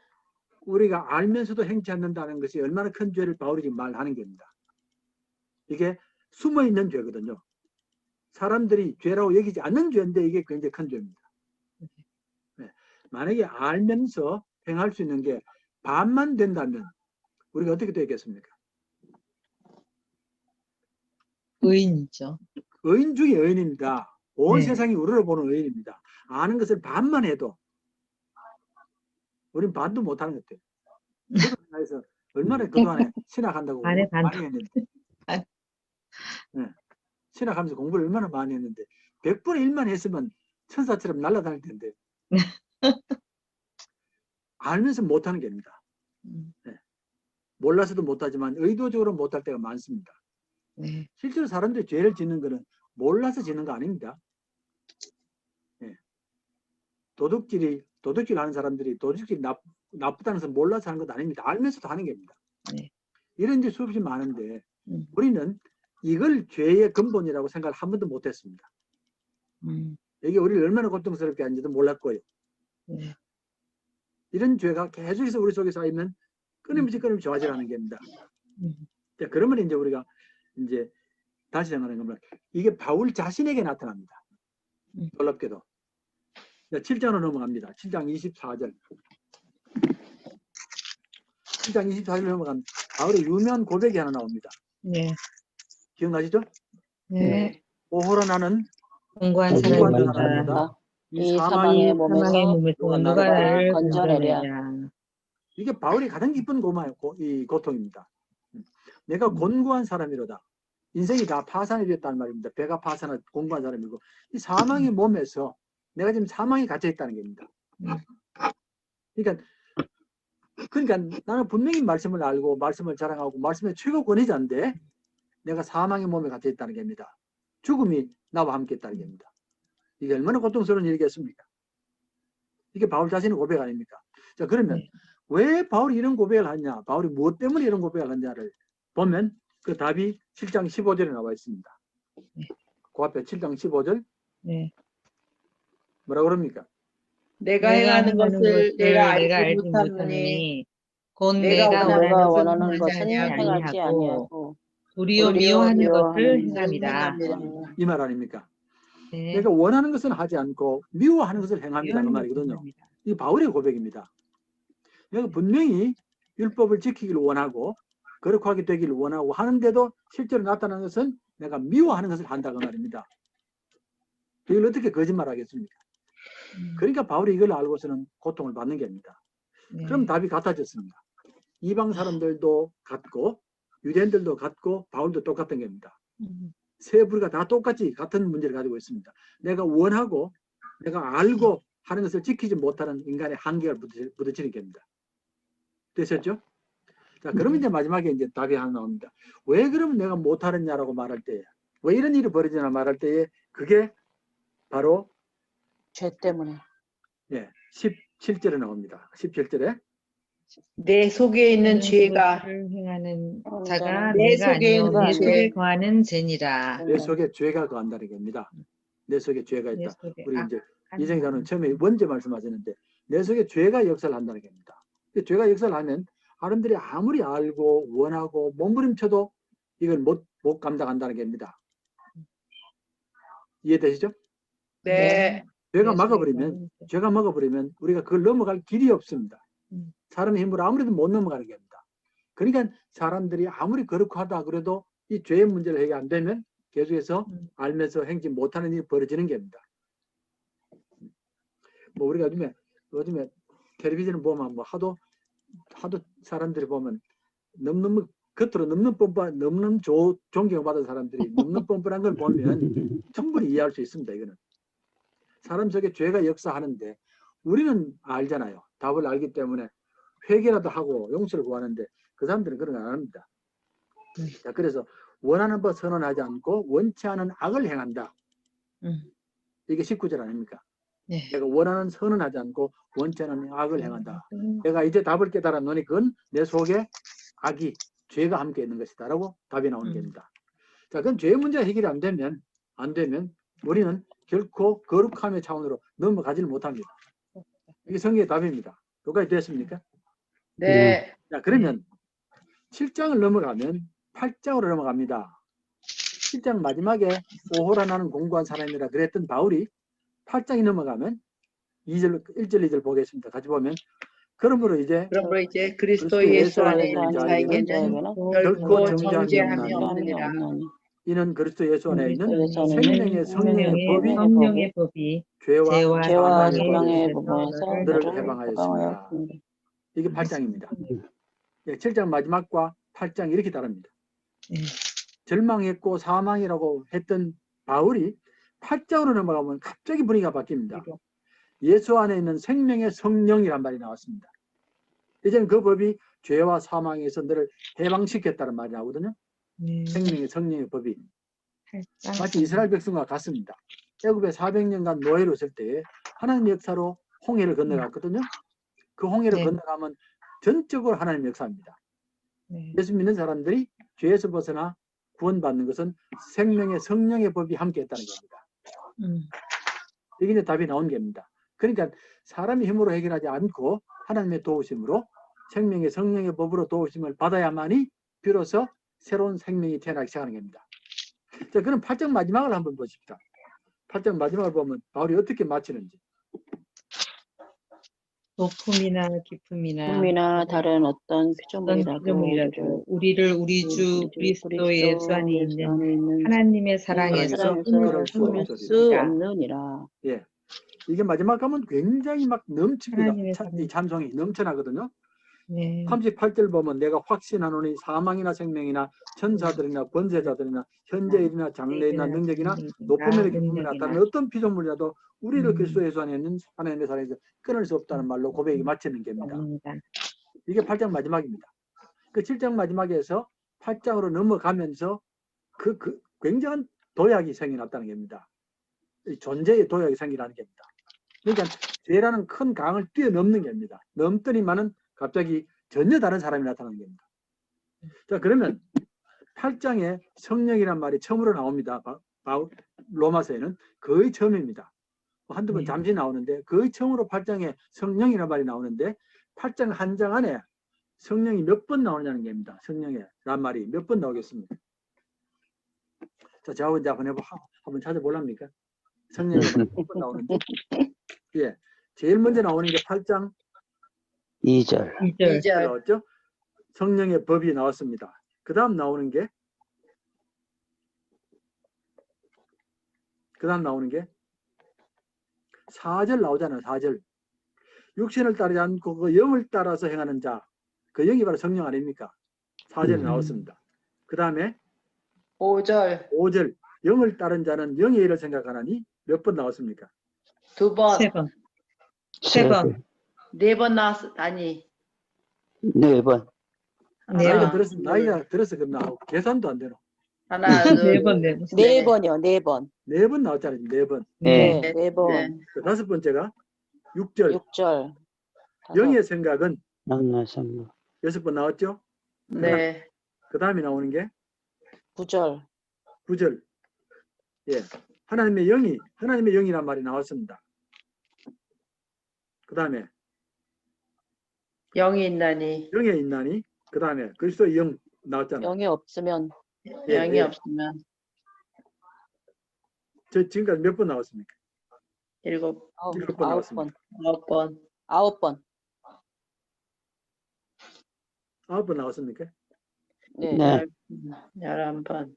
우리가 알면서도 행치 않는다는 것이 얼마나 큰 죄를 바울이 지금 말하는 겁니다. 이게 숨어있는 죄거든요. 사람들이 죄라고 여기지 않는 죄인데 이게 굉장히 큰 죄입니다. 네. 만약에 알면서 행할 수 있는 게 반만 된다면 우리가 어떻게 되겠습니까? 의인이죠. 의인 중에 의인입니다. 온 네. 세상이 우리를 보는 의인입니다. 아는 것을 반만 해도 우린 반도 못하는 것 같아요. 저도 생각해서 얼마나 그동안에 신학한다고 반에 반. 많이 했는데 네. 신학하면서 공부를 얼마나 많이 했는데 100분의 1만 했으면 천사처럼 날아다닐 텐데 알면서 못하는 겁니다. 네. 몰라서도 못하지만 의도적으로 못할 때가 많습니다. 네, 실제로 사람들이 죄를 짓는 것은 몰라서 짓는 거 아닙니다. 네. 도둑질 하는 사람들이 도둑질이 나쁘다는 것을 몰라서 하는 것 아닙니다. 알면서도 하는 겁니다. 네. 이런 게 수없이 많은데 우리는 이걸 죄의 근본이라고 생각을 한 번도 못했습니다. 이게 우리를 얼마나 고통스럽게 하는지도 몰랐고요. 네. 이런 죄가 계속해서 우리 속에 쌓이면 끊임없이 좋아지라는 겁니다. 자, 그러면 이제 우리가 이제 다시 생각하는 겁니다. 이게 바울 자신에게 나타납니다. 놀랍게도 7장으로 넘어갑니다. 7장 24절. 7장 24절 넘어가면 바울의 유명한 고백이 하나 나옵니다. 네. 기억나시죠? 네. 오호라 나는 공고한 사람이다. 사람이다. 이 사망의 사망이 몸에서 몸에서 누가 누가 나를 건져내랴. 건져내랴. 이게 바울이 가장 기쁜 이 고통입니다. 내가 곤고한 사람이로다. 인생이 다 파산이 됐다는 말입니다. 배가 파산한 곤고한 사람이고 이 사망의 몸에서 내가 지금 사망에 갇혀 있다는 겁니다. 그러니까 나는 분명히 말씀을 알고 말씀을 자랑하고 말씀의 최고 권위자인데 내가 사망의 몸에 갇혀 있다는 겁니다. 죽음이 나와 함께 있다는 겁니다. 이게 얼마나 고통스러운 일이겠습니까? 이게 바울 자신의 고백 아닙니까? 자, 그러면 왜 바울이 이런 고백을 하냐? 바울이 무엇 때문에 이런 고백을 하냐를 보면 그 답이 7장 15절에 나와 있습니다. 그 앞에 7장 15절 뭐라 그럽니까? 내가 행하는 것을 내가 알지 못하노니 곧 내가 원하는 것은 행하지 아니하고 도리어 미워하는 것을 행합니다. 이 말 아닙니까? 내가 원하는 것은 하지 않고 미워하는 것을 행합니다. 그 말이거든요. 이 바울의 고백입니다. 내가 분명히 율법을 지키기를 원하고 거룩하게 되기를 원하고 하는데도 실제로 나타나는 것은 내가 미워하는 것을 한다 그 말입니다. 이걸 어떻게 거짓말하겠습니까? 그러니까 바울이 이걸 알고서는 고통을 받는 게 아닙니다. 그럼 답이 같아졌습니다. 이방 사람들도 같고 유대인들도 같고 바울도 똑같은 겁니다. 세 부류가 다 똑같이 같은 문제를 가지고 있습니다. 내가 원하고 내가 알고 하는 것을 지키지 못하는 인간의 한계가 부딪히는 겁니다. 되셨죠? 자, 그러면 이제 마지막에 이제 답이 하나 나옵니다. 왜 그러면 내가 못하느냐라고 말할 때에, 왜 이런 일이 벌어지나 말할 때에, 그게 바로 죄 때문에. 17절에 나옵니다. 17절에 내 속에 있는 죄가 행하는 자가 내 내가 속에 아니요 있는 내 죄. 속에 거하는 죄니라. 내 속에 죄가 거한다는 겁니다. 내 속에 죄가 내 있다. 속에 우리 이제 악한 이정희사는 처음에 먼저 말씀하셨는데 내 속에 죄가 역사를 한다는 겁니다. 죄가 역사를 하면 사람들이 아무리 알고 원하고 몸부림쳐도 이걸 못 감당한다는 겁니다. 이해되시죠? 네. 죄가 막아버리면 우리가 그걸 넘어갈 길이 없습니다. 사람의 힘으로 아무래도 못 넘어가는 겁니다. 그러니까 사람들이 아무리 거룩하다 그래도 이 죄의 문제를 해결 안 되면 계속해서 알면서 행지 못하는 일이 벌어지는 겁니다. 뭐 우리가 요즘에 텔레비전을 보면 뭐 하도 사람들이 보면 너무 겉으로 너무 존경받은 사람들이 너무 뻔뻔한 걸 보면 충분히 이해할 수 있습니다. 이거는 사람 속에 죄가 역사하는데 우리는 알잖아요. 답을 알기 때문에 회개라도 하고 용서를 구하는데 그 사람들은 그런 거 안 합니다. 자, 그래서 원하는 법 선언하지 않고 원치 않은 악을 행한다. 이게 19절 아닙니까? 내가 원하는 선언하지 않고 원치 않은 악을 행한다. 내가 이제 답을 깨달았노니 그건 내 속에 악이 죄가 함께 있는 것이다 라고 답이 나오는 겁니다. 자, 그럼 죄의 문제가 해결이 안 되면 우리는 결코 거룩함의 차원으로 넘어가지를 못합니다. 이게 성경의 답입니다. 여기까지 됐습니까? 네. 자, 그러면 7장을 넘어가면 8장으로 넘어갑니다. 7장 마지막에 오호라 나는 공고한 사람이라 그랬던 바울이 8장이 넘어가면 1절, 2절 보겠습니다. 같이 보면 그러므로 이제 그리스도 예수 안에 있는 자에게는 자에게는 결코 결코 정죄함이 없나니 없느니라. 이는 그리스도 예수 안에 있는 그리스도 생명의 성령의 법이 죄와 죄와 사망의 사망의 법이 법에서 너를 너를 해방하였습니다. 이게 8장입니다. 7장 마지막과 8장 이렇게 다릅니다. 절망했고 사망이라고 했던 바울이 8장으로 넘어가면 갑자기 분위기가 바뀝니다. 예수 안에 있는 생명의 성령이란 말이 나왔습니다. 이제는 그 법이 죄와 사망에서 너를 해방시켰다는 말이 나오거든요. 생명의 성령의 법이 마치 이스라엘 백성과 같습니다. 애굽에 400년간 노예로 있을 때에 하나님의 역사로 홍해를 건너갔거든요. 그 홍해를 건너가면 전적으로 하나님의 역사입니다. 예수 믿는 사람들이 죄에서 벗어나 구원받는 것은 생명의 성령의 법이 함께 했다는 겁니다. 이게 이제 답이 나온 겁니다. 그러니까 사람의 힘으로 해결하지 않고 하나님의 도우심으로 생명의 성령의 법으로 도우심을 받아야만이 비로소 새로운 생명이 태어나기 시작하는 겁니다. 자, 그럼 8장 마지막을 한번 보십시다. 8장 마지막을 보면 바울이 어떻게 마치는지. 높음이나 깊음이나 꿈이나 다른 어떤 어떤 피조물이라도 피조물이라도 우리를 우리 주 그리스도 예수 안에 있는 하나님의 사랑에서 사랑에서 끊을 수 끊을 수 없습니다. 없느니라. 예. 이게 마지막 가면 굉장히 막 넘칩니다. 하나님의 이 찬송이 넘쳐나거든요. 네. 38절 보면 내가 확신하노니 사망이나 생명이나 천사들이나 번제자들이나 현재일이나 장래이나 능력이나 높음이나 깊음이나 다른 어떤 피조물이라도 우리를 그리스도 예수 안에 있는 하나님의 사랑에서 끊을 수 없다는 말로 고백이 마치는 겁니다. 이게 8장 마지막입니다. 그 7장 마지막에서 8장으로 넘어가면서 그 굉장한 도약이 생겨났다는 겁니다. 이 존재의 도약이 생기라는 겁니다. 그러니까 죄라는 큰 강을 뛰어넘는 겁니다. 넘더니만은 갑자기 전혀 다른 사람이 나타나는 겁니다. 자, 그러면 8장에 성령이란 말이 처음으로 나옵니다. 로마서에는 거의 처음입니다. 한두 번 잠시 나오는데 거의 처음으로 8장에 성령이란 말이 나오는데 8장 한 장 안에 성령이 몇 번 나오느냐는 겁니다. 성령이란 말이 몇 번 나오겠습니까? 자, 제가 이제 한번 찾아볼랍니까? 성령이 몇 번 나오는지. 예. 제일 먼저 나오는 게 8장 2절. 2절. 나왔죠? 성령의 법이 나왔습니다. 그 다음 나오는 게 4절 나오잖아요. 4절. 육신을 따르지 않고 그 영을 따라서 행하는 자. 그 영이 바로 성령 아닙니까? 4절에 나왔습니다. 그 다음에 5절. 5절. 영을 따른 자는 영의 일을 생각하나니 몇 번 나왔습니까? 2번. 세 번. 세 번. 4번 나왔어. 아니. 4번. 나이가 하나, 들어서 그럼 계산도 안 되노. 하나, 네 둘, 번, 네 네. 번이요, 4번. 4번 나왔잖아요. 4번. 네. 네, 4번. 그 다섯 번째가 6절. 6절. 영의 생각은 만나서 6번 나왔죠? 네. 그 다음에 나오는 게 9절. 9절. 예. 하나님의 영이란 말이 나왔습니다. 그 다음에 영이 있나니. 영에 있나니, 그 다음에 그리스도의 영 나왔잖아요. 영이 없으면 예, 영이 예. 없으면 저 지금까지 몇 번 나왔습니까? 7, 7번 나왔습니다. 9번. 9번. 9번 나왔습니까? 네. 네. 11번.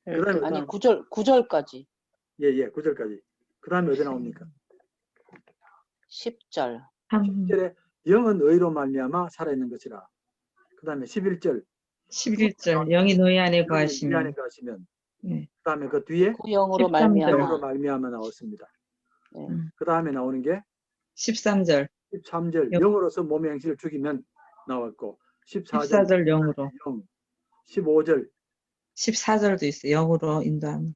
그다음에 아니 9절까지. 예, 예, 9절까지. 그 다음에 어디 나옵니까? 10절. 10절에 영은 의로 말미암아 살아있는 것이라. 그 다음에 11절. 11절. 영이 너희 안에 영이 거하시면. 안에 거하시면. 네. 그 다음에 그 뒤에 그 영으로 13절. 영으로 말미암아. 말미암아 나왔습니다. 네. 그 다음에 나오는 게 13절. 13절. 영. 영으로서 몸의 행실을 죽이면 나왔고, 14절 14절 영으로. 영, 15절 14절도 있어요. 영으로 인도하는.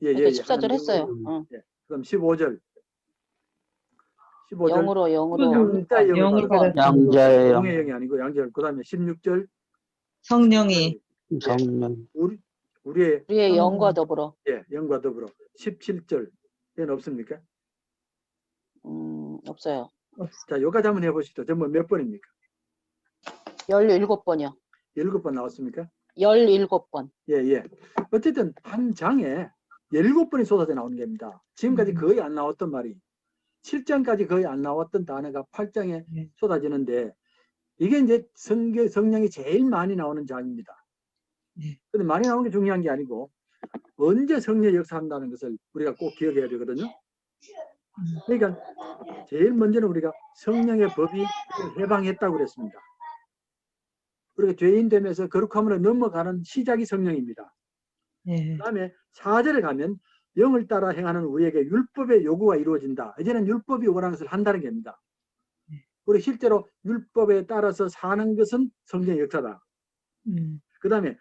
예, 예, 그러니까 예. 14절 하나님 했어요. 영으로. 응. 예. 그럼 15절. 15절 영으로. 양자의 영을 영을 받았고, 받았 양자의 영의 영이 아니고 양자의. 그 다음에 16절 성령이 성령. 우리의 우리의 영과 더불어. 예, 영과 더불어. 17절 얘는 없습니까? 없어요. 자, 여기까지 한번 해보시죠. 전부 몇 번입니까? 17번이요. 7번 나왔습니까? 17번. 예, 예. 어쨌든 한 장에 17번이 쏟아져 나오는 겁니다. 지금까지 거의 안 나왔던 말이 7장까지 거의 안 나왔던 단어가 8장에 네. 쏟아지는데 이게 이제 성령이 제일 많이 나오는 장입니다. 네. 근데 많이 나오는 게 중요한 게 아니고 언제 성령이 역사한다는 것을 우리가 꼭 기억해야 되거든요. 그러니까 제일 먼저는 우리가 성령의 법이 해방했다고 그랬습니다. 우리가 죄인 되면서 거룩함으로 넘어가는 시작이 성령입니다. 네. 그 다음에 4절에 가면 영을 따라 행하는 우리에게 율법의 요구가 이루어진다. 이제는 율법이 요구하는 것을 한다는 겁니다. 우리 실제로 율법에 따라서 사는 것은 성령의 역사다. 그 다음에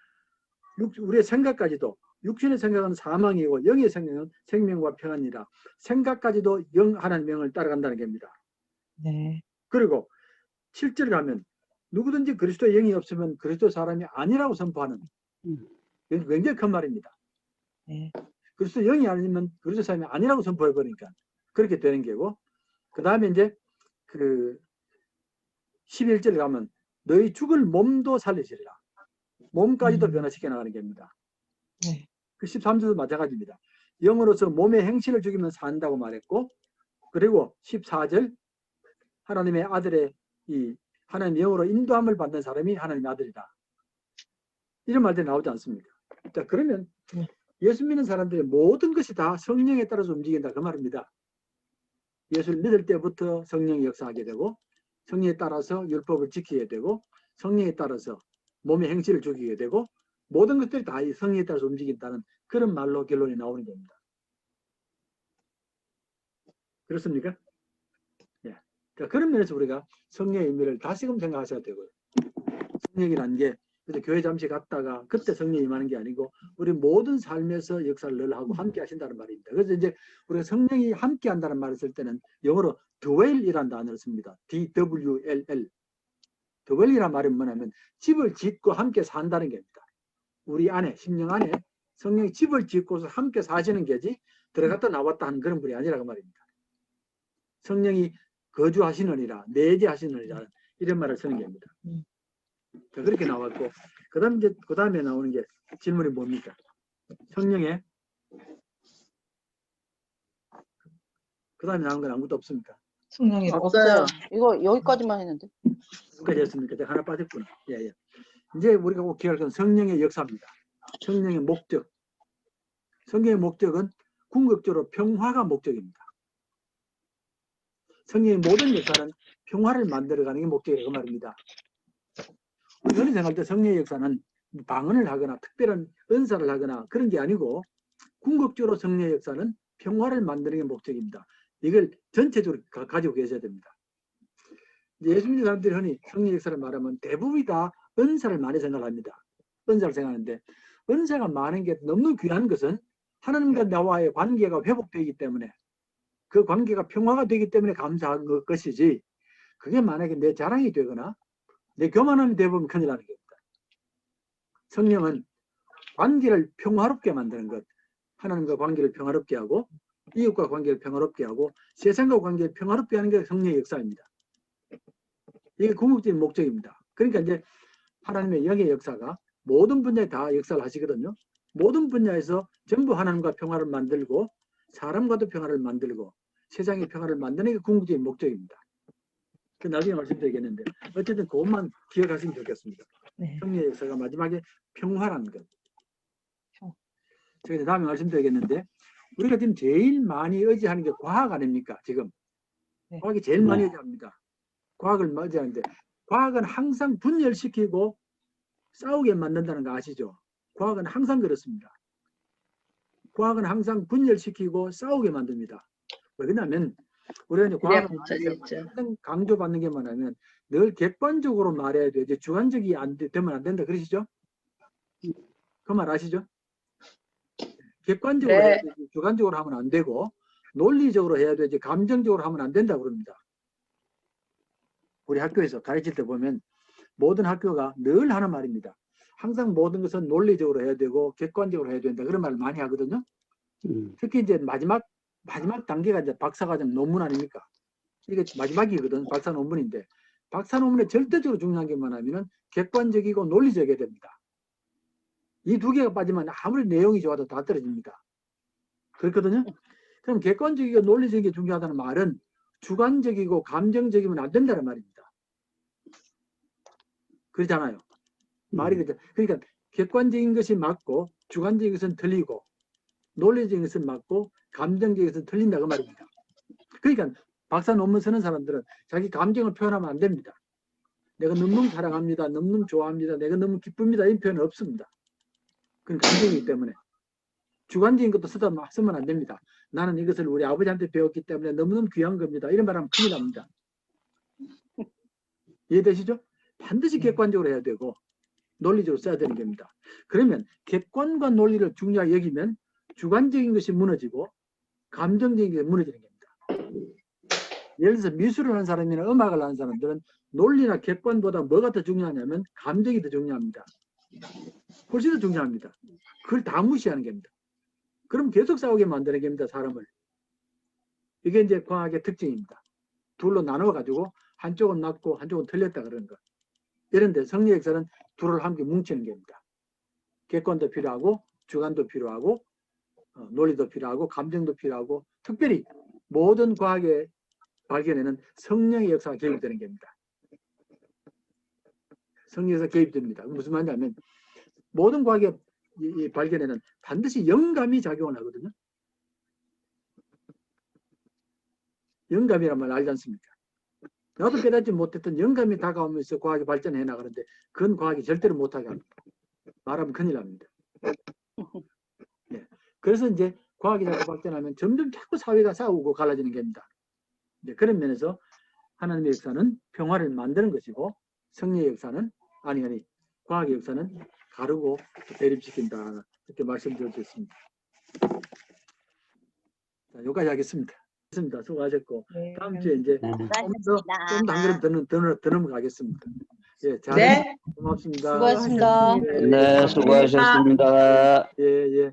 우리의 생각까지도 육신의 생각은 사망이고 영의 생각은 생명과 평안이다. 생각까지도 하나님의 영을 따라간다는 겁니다. 네. 그리고 7절 가면 누구든지 그리스도의 영이 없으면 그리스도 사람이 아니라고 선포하는 굉장히 큰 말입니다. 네. 그리스도 영이 아니면 그리스도 사람이 아니라고 선포해버리니까 그렇게 되는 게고, 그 다음에 이제 그 11절 가면 너희 죽을 몸도 살리시리라. 몸까지도 변화시켜 나가는 겁니다. 네. 그 13절도 마찬가지입니다. 영으로서 몸의 행실을 죽이면 산다고 말했고, 그리고 14절 하나님의 아들의 이 하나님 영으로 인도함을 받는 사람이 하나님의 아들이다. 이런 말들이 나오지 않습니까? 자, 그러면 예수 믿는 사람들의 모든 것이 다 성령에 따라서 움직인다 그 말입니다. 예수를 믿을 때부터 성령이 역사하게 되고 성령에 따라서 율법을 지키게 되고 성령에 따라서 몸의 행실을 죽이게 되고 모든 것들이 다 이 성령에 따라서 움직인다는 그런 말로 결론이 나오는 겁니다. 그렇습니까? 예. 자, 그런 면에서 우리가 성령의 의미를 다시금 생각하셔야 되고요. 성령이라는 게 그래서 교회 잠시 갔다가 그때 성령이 임하는 게 아니고 우리 모든 삶에서 역사를 늘 하고 함께 하신다는 말입니다. 그래서 이제 우리가 성령이 함께 한다는 말을 쓸 때는 영어로 dwell이라는 단어를 씁니다. D-W-L-L. dwell이라는 말은 뭐냐면 집을 짓고 함께 산다는 겁니다. 우리 안에, 심령 안에 성령이 집을 짓고서 함께 사시는 게지 들어갔다 나왔다 하는 그런 분이 아니라고 말입니다. 성령이 거주하시느니라, 내재하시느니라 이런 말을 쓰는 겁니다. 자, 그렇게 나왔고 그 다음에 나오는 게 질문이 뭡니까? 성령의 그 다음에 나오는 건 아무것도 없습니까? 성령이 없어요. 이거 여기까지만 했는데. 여기까지 했습니까? 제가 하나 빠졌구나. 예. 이제 우리가 꼭 기억할 건 성령의 역사입니다. 성령의 목적. 성령의 목적은 궁극적으로 평화가 목적입니다. 성령의 모든 역사는 평화를 만들어가는 게 목적이라고 말입니다. 우리가 생각할 때 성령의 역사는 방언을 하거나 특별한 은사를 하거나 그런 게 아니고 궁극적으로 성령의 역사는 평화를 만드는 게 목적입니다. 이걸 전체적으로 가지고 계셔야 됩니다. 예수 믿는 사람들이 흔히 성령의 역사를 말하면 대부분이 다 은사를 많이 생각합니다. 은사를 생각하는데 은사가 많은 게 너무 귀한 것은 하나님과 나와의 관계가 회복되기 때문에 그 관계가 평화가 되기 때문에 감사한 것이지 그게 만약에 내 자랑이 되거나 내 교만함이 되어보면 큰일 나는 겁니다. 성령은 관계를 평화롭게 만드는 것, 하나님과 관계를 평화롭게 하고 이웃과 관계를 평화롭게 하고 세상과 관계를 평화롭게 하는 게 성령의 역사입니다. 이게 궁극적인 목적입니다. 그러니까 이제 하나님의 영의 역사가 모든 분야에 다 역사를 하시거든요. 모든 분야에서 전부 하나님과 평화를 만들고 사람과도 평화를 만들고 세상의 평화를 만드는 게 궁극적인 목적입니다. 그 나중에 말씀드리겠는데 어쨌든 그것만 기억하시면 좋겠습니다. 네. 성령의 역사가 마지막에 평화라는 것. 제가 다음에 말씀드리겠는데 우리가 지금 제일 많이 의지하는 게 과학 아닙니까? 지금 네. 과학이 제일 많이 의지합니다. 과학을 의지하는데 과학은 항상 분열시키고 싸우게 만든다는 거 아시죠? 과학은 항상 그렇습니다. 과학은 항상 분열시키고 싸우게 만듭니다. 왜냐하면 우리가 이제 과학을 항상 강조받는 게 뭐냐면 늘 객관적으로 말해야 되지 주관적이 되면 안 된다 그러시죠? 그 말 아시죠? 객관적으로 해야 되지 주관적으로 하면 안 되고 논리적으로 해야 되지 감정적으로 하면 안 된다고 그럽니다. 우리 학교에서 가르칠 때 보면 모든 학교가 늘 하는 말입니다. 항상 모든 것은 논리적으로 해야 되고 객관적으로 해야 된다. 그런 말을 많이 하거든요. 특히 이제 마지막 단계가 이제 박사과정 논문 아닙니까? 이게 마지막이거든. 박사 논문인데 박사 논문에 절대적으로 중요한 게 뭐냐면은 객관적이고 논리적이어야 됩니다. 이 두 개가 빠지면 아무리 내용이 좋아도 다 떨어집니다. 그렇거든요. 그럼 객관적이고 논리적인 게 중요하다는 말은 주관적이고 감정적이면 안 된다는 말입니다. 그렇잖아요. 말이 그죠. 그러니까 객관적인 것이 맞고 주관적인 것은 틀리고 논리적인 것은 맞고 감정적인 것은 틀린다 그 말입니다. 그러니까 박사 논문 쓰는 사람들은 자기 감정을 표현하면 안 됩니다. 내가 너무 사랑합니다. 너무 좋아합니다. 내가 너무 기쁩니다. 이 표현은 없습니다. 그건 감정이기 때문에. 주관적인 것도 쓰면 안 됩니다. 나는 이것을 우리 아버지한테 배웠기 때문에 너무너무 귀한 겁니다. 이런 말 하면 큰일 납니다. 이해되시죠? 반드시 객관적으로 해야 되고 논리적으로 써야 되는 겁니다. 그러면 객관과 논리를 중요하게 여기면 주관적인 것이 무너지고 감정적인 게 무너지는 겁니다. 예를 들어서 미술을 하는 사람이나 음악을 하는 사람들은 논리나 객관보다 뭐가 더 중요하냐면 감정이 더 중요합니다. 훨씬 더 중요합니다. 그걸 다 무시하는 겁니다. 그럼 계속 싸우게 만드는 겁니다. 사람을. 이게 이제 과학의 특징입니다. 둘로 나눠가지고 한쪽은 맞고 한쪽은 틀렸다 그러는 거. 이런데 성령 역사는 둘을 함께 뭉치는 겁니다. 객관도 필요하고 주관도 필요하고 논리도 필요하고 감정도 필요하고 특별히 모든 과학의 발견에는 성령의 역사가 개입되는 겁니다. 성령의 역사가 개입됩니다. 무슨 말이냐면 모든 과학의 이 발견에는 반드시 영감이 작용을 하거든요. 영감이란 말 알지 않습니까? 나도 깨닫지 못했던 영감이 다가오면서 과학이 발전해 나가는데 그건 과학이 절대로 못하게 합니다. 말하면 큰일 납니다. 예. 그래서 이제 과학이 자꾸 발전하면 점점 자꾸 사회가 싸우고 갈라지는 겁니다. 네, 그런 면에서 하나님의 역사는 평화를 만드는 것이고 성령의 역사는 아니 과학의 역사는 가르고 대립시킨다. 이렇게 말씀드릴 수 있습니다. 자, 여기까지 하겠습니다. 수고하셨고 다음 주에 이제 좀더 한 걸음 더 넘어가겠습니다. 예, 잘 네. 고맙습니다. 수고하셨습니다. 예, 네, 수고하셨습니다. 예.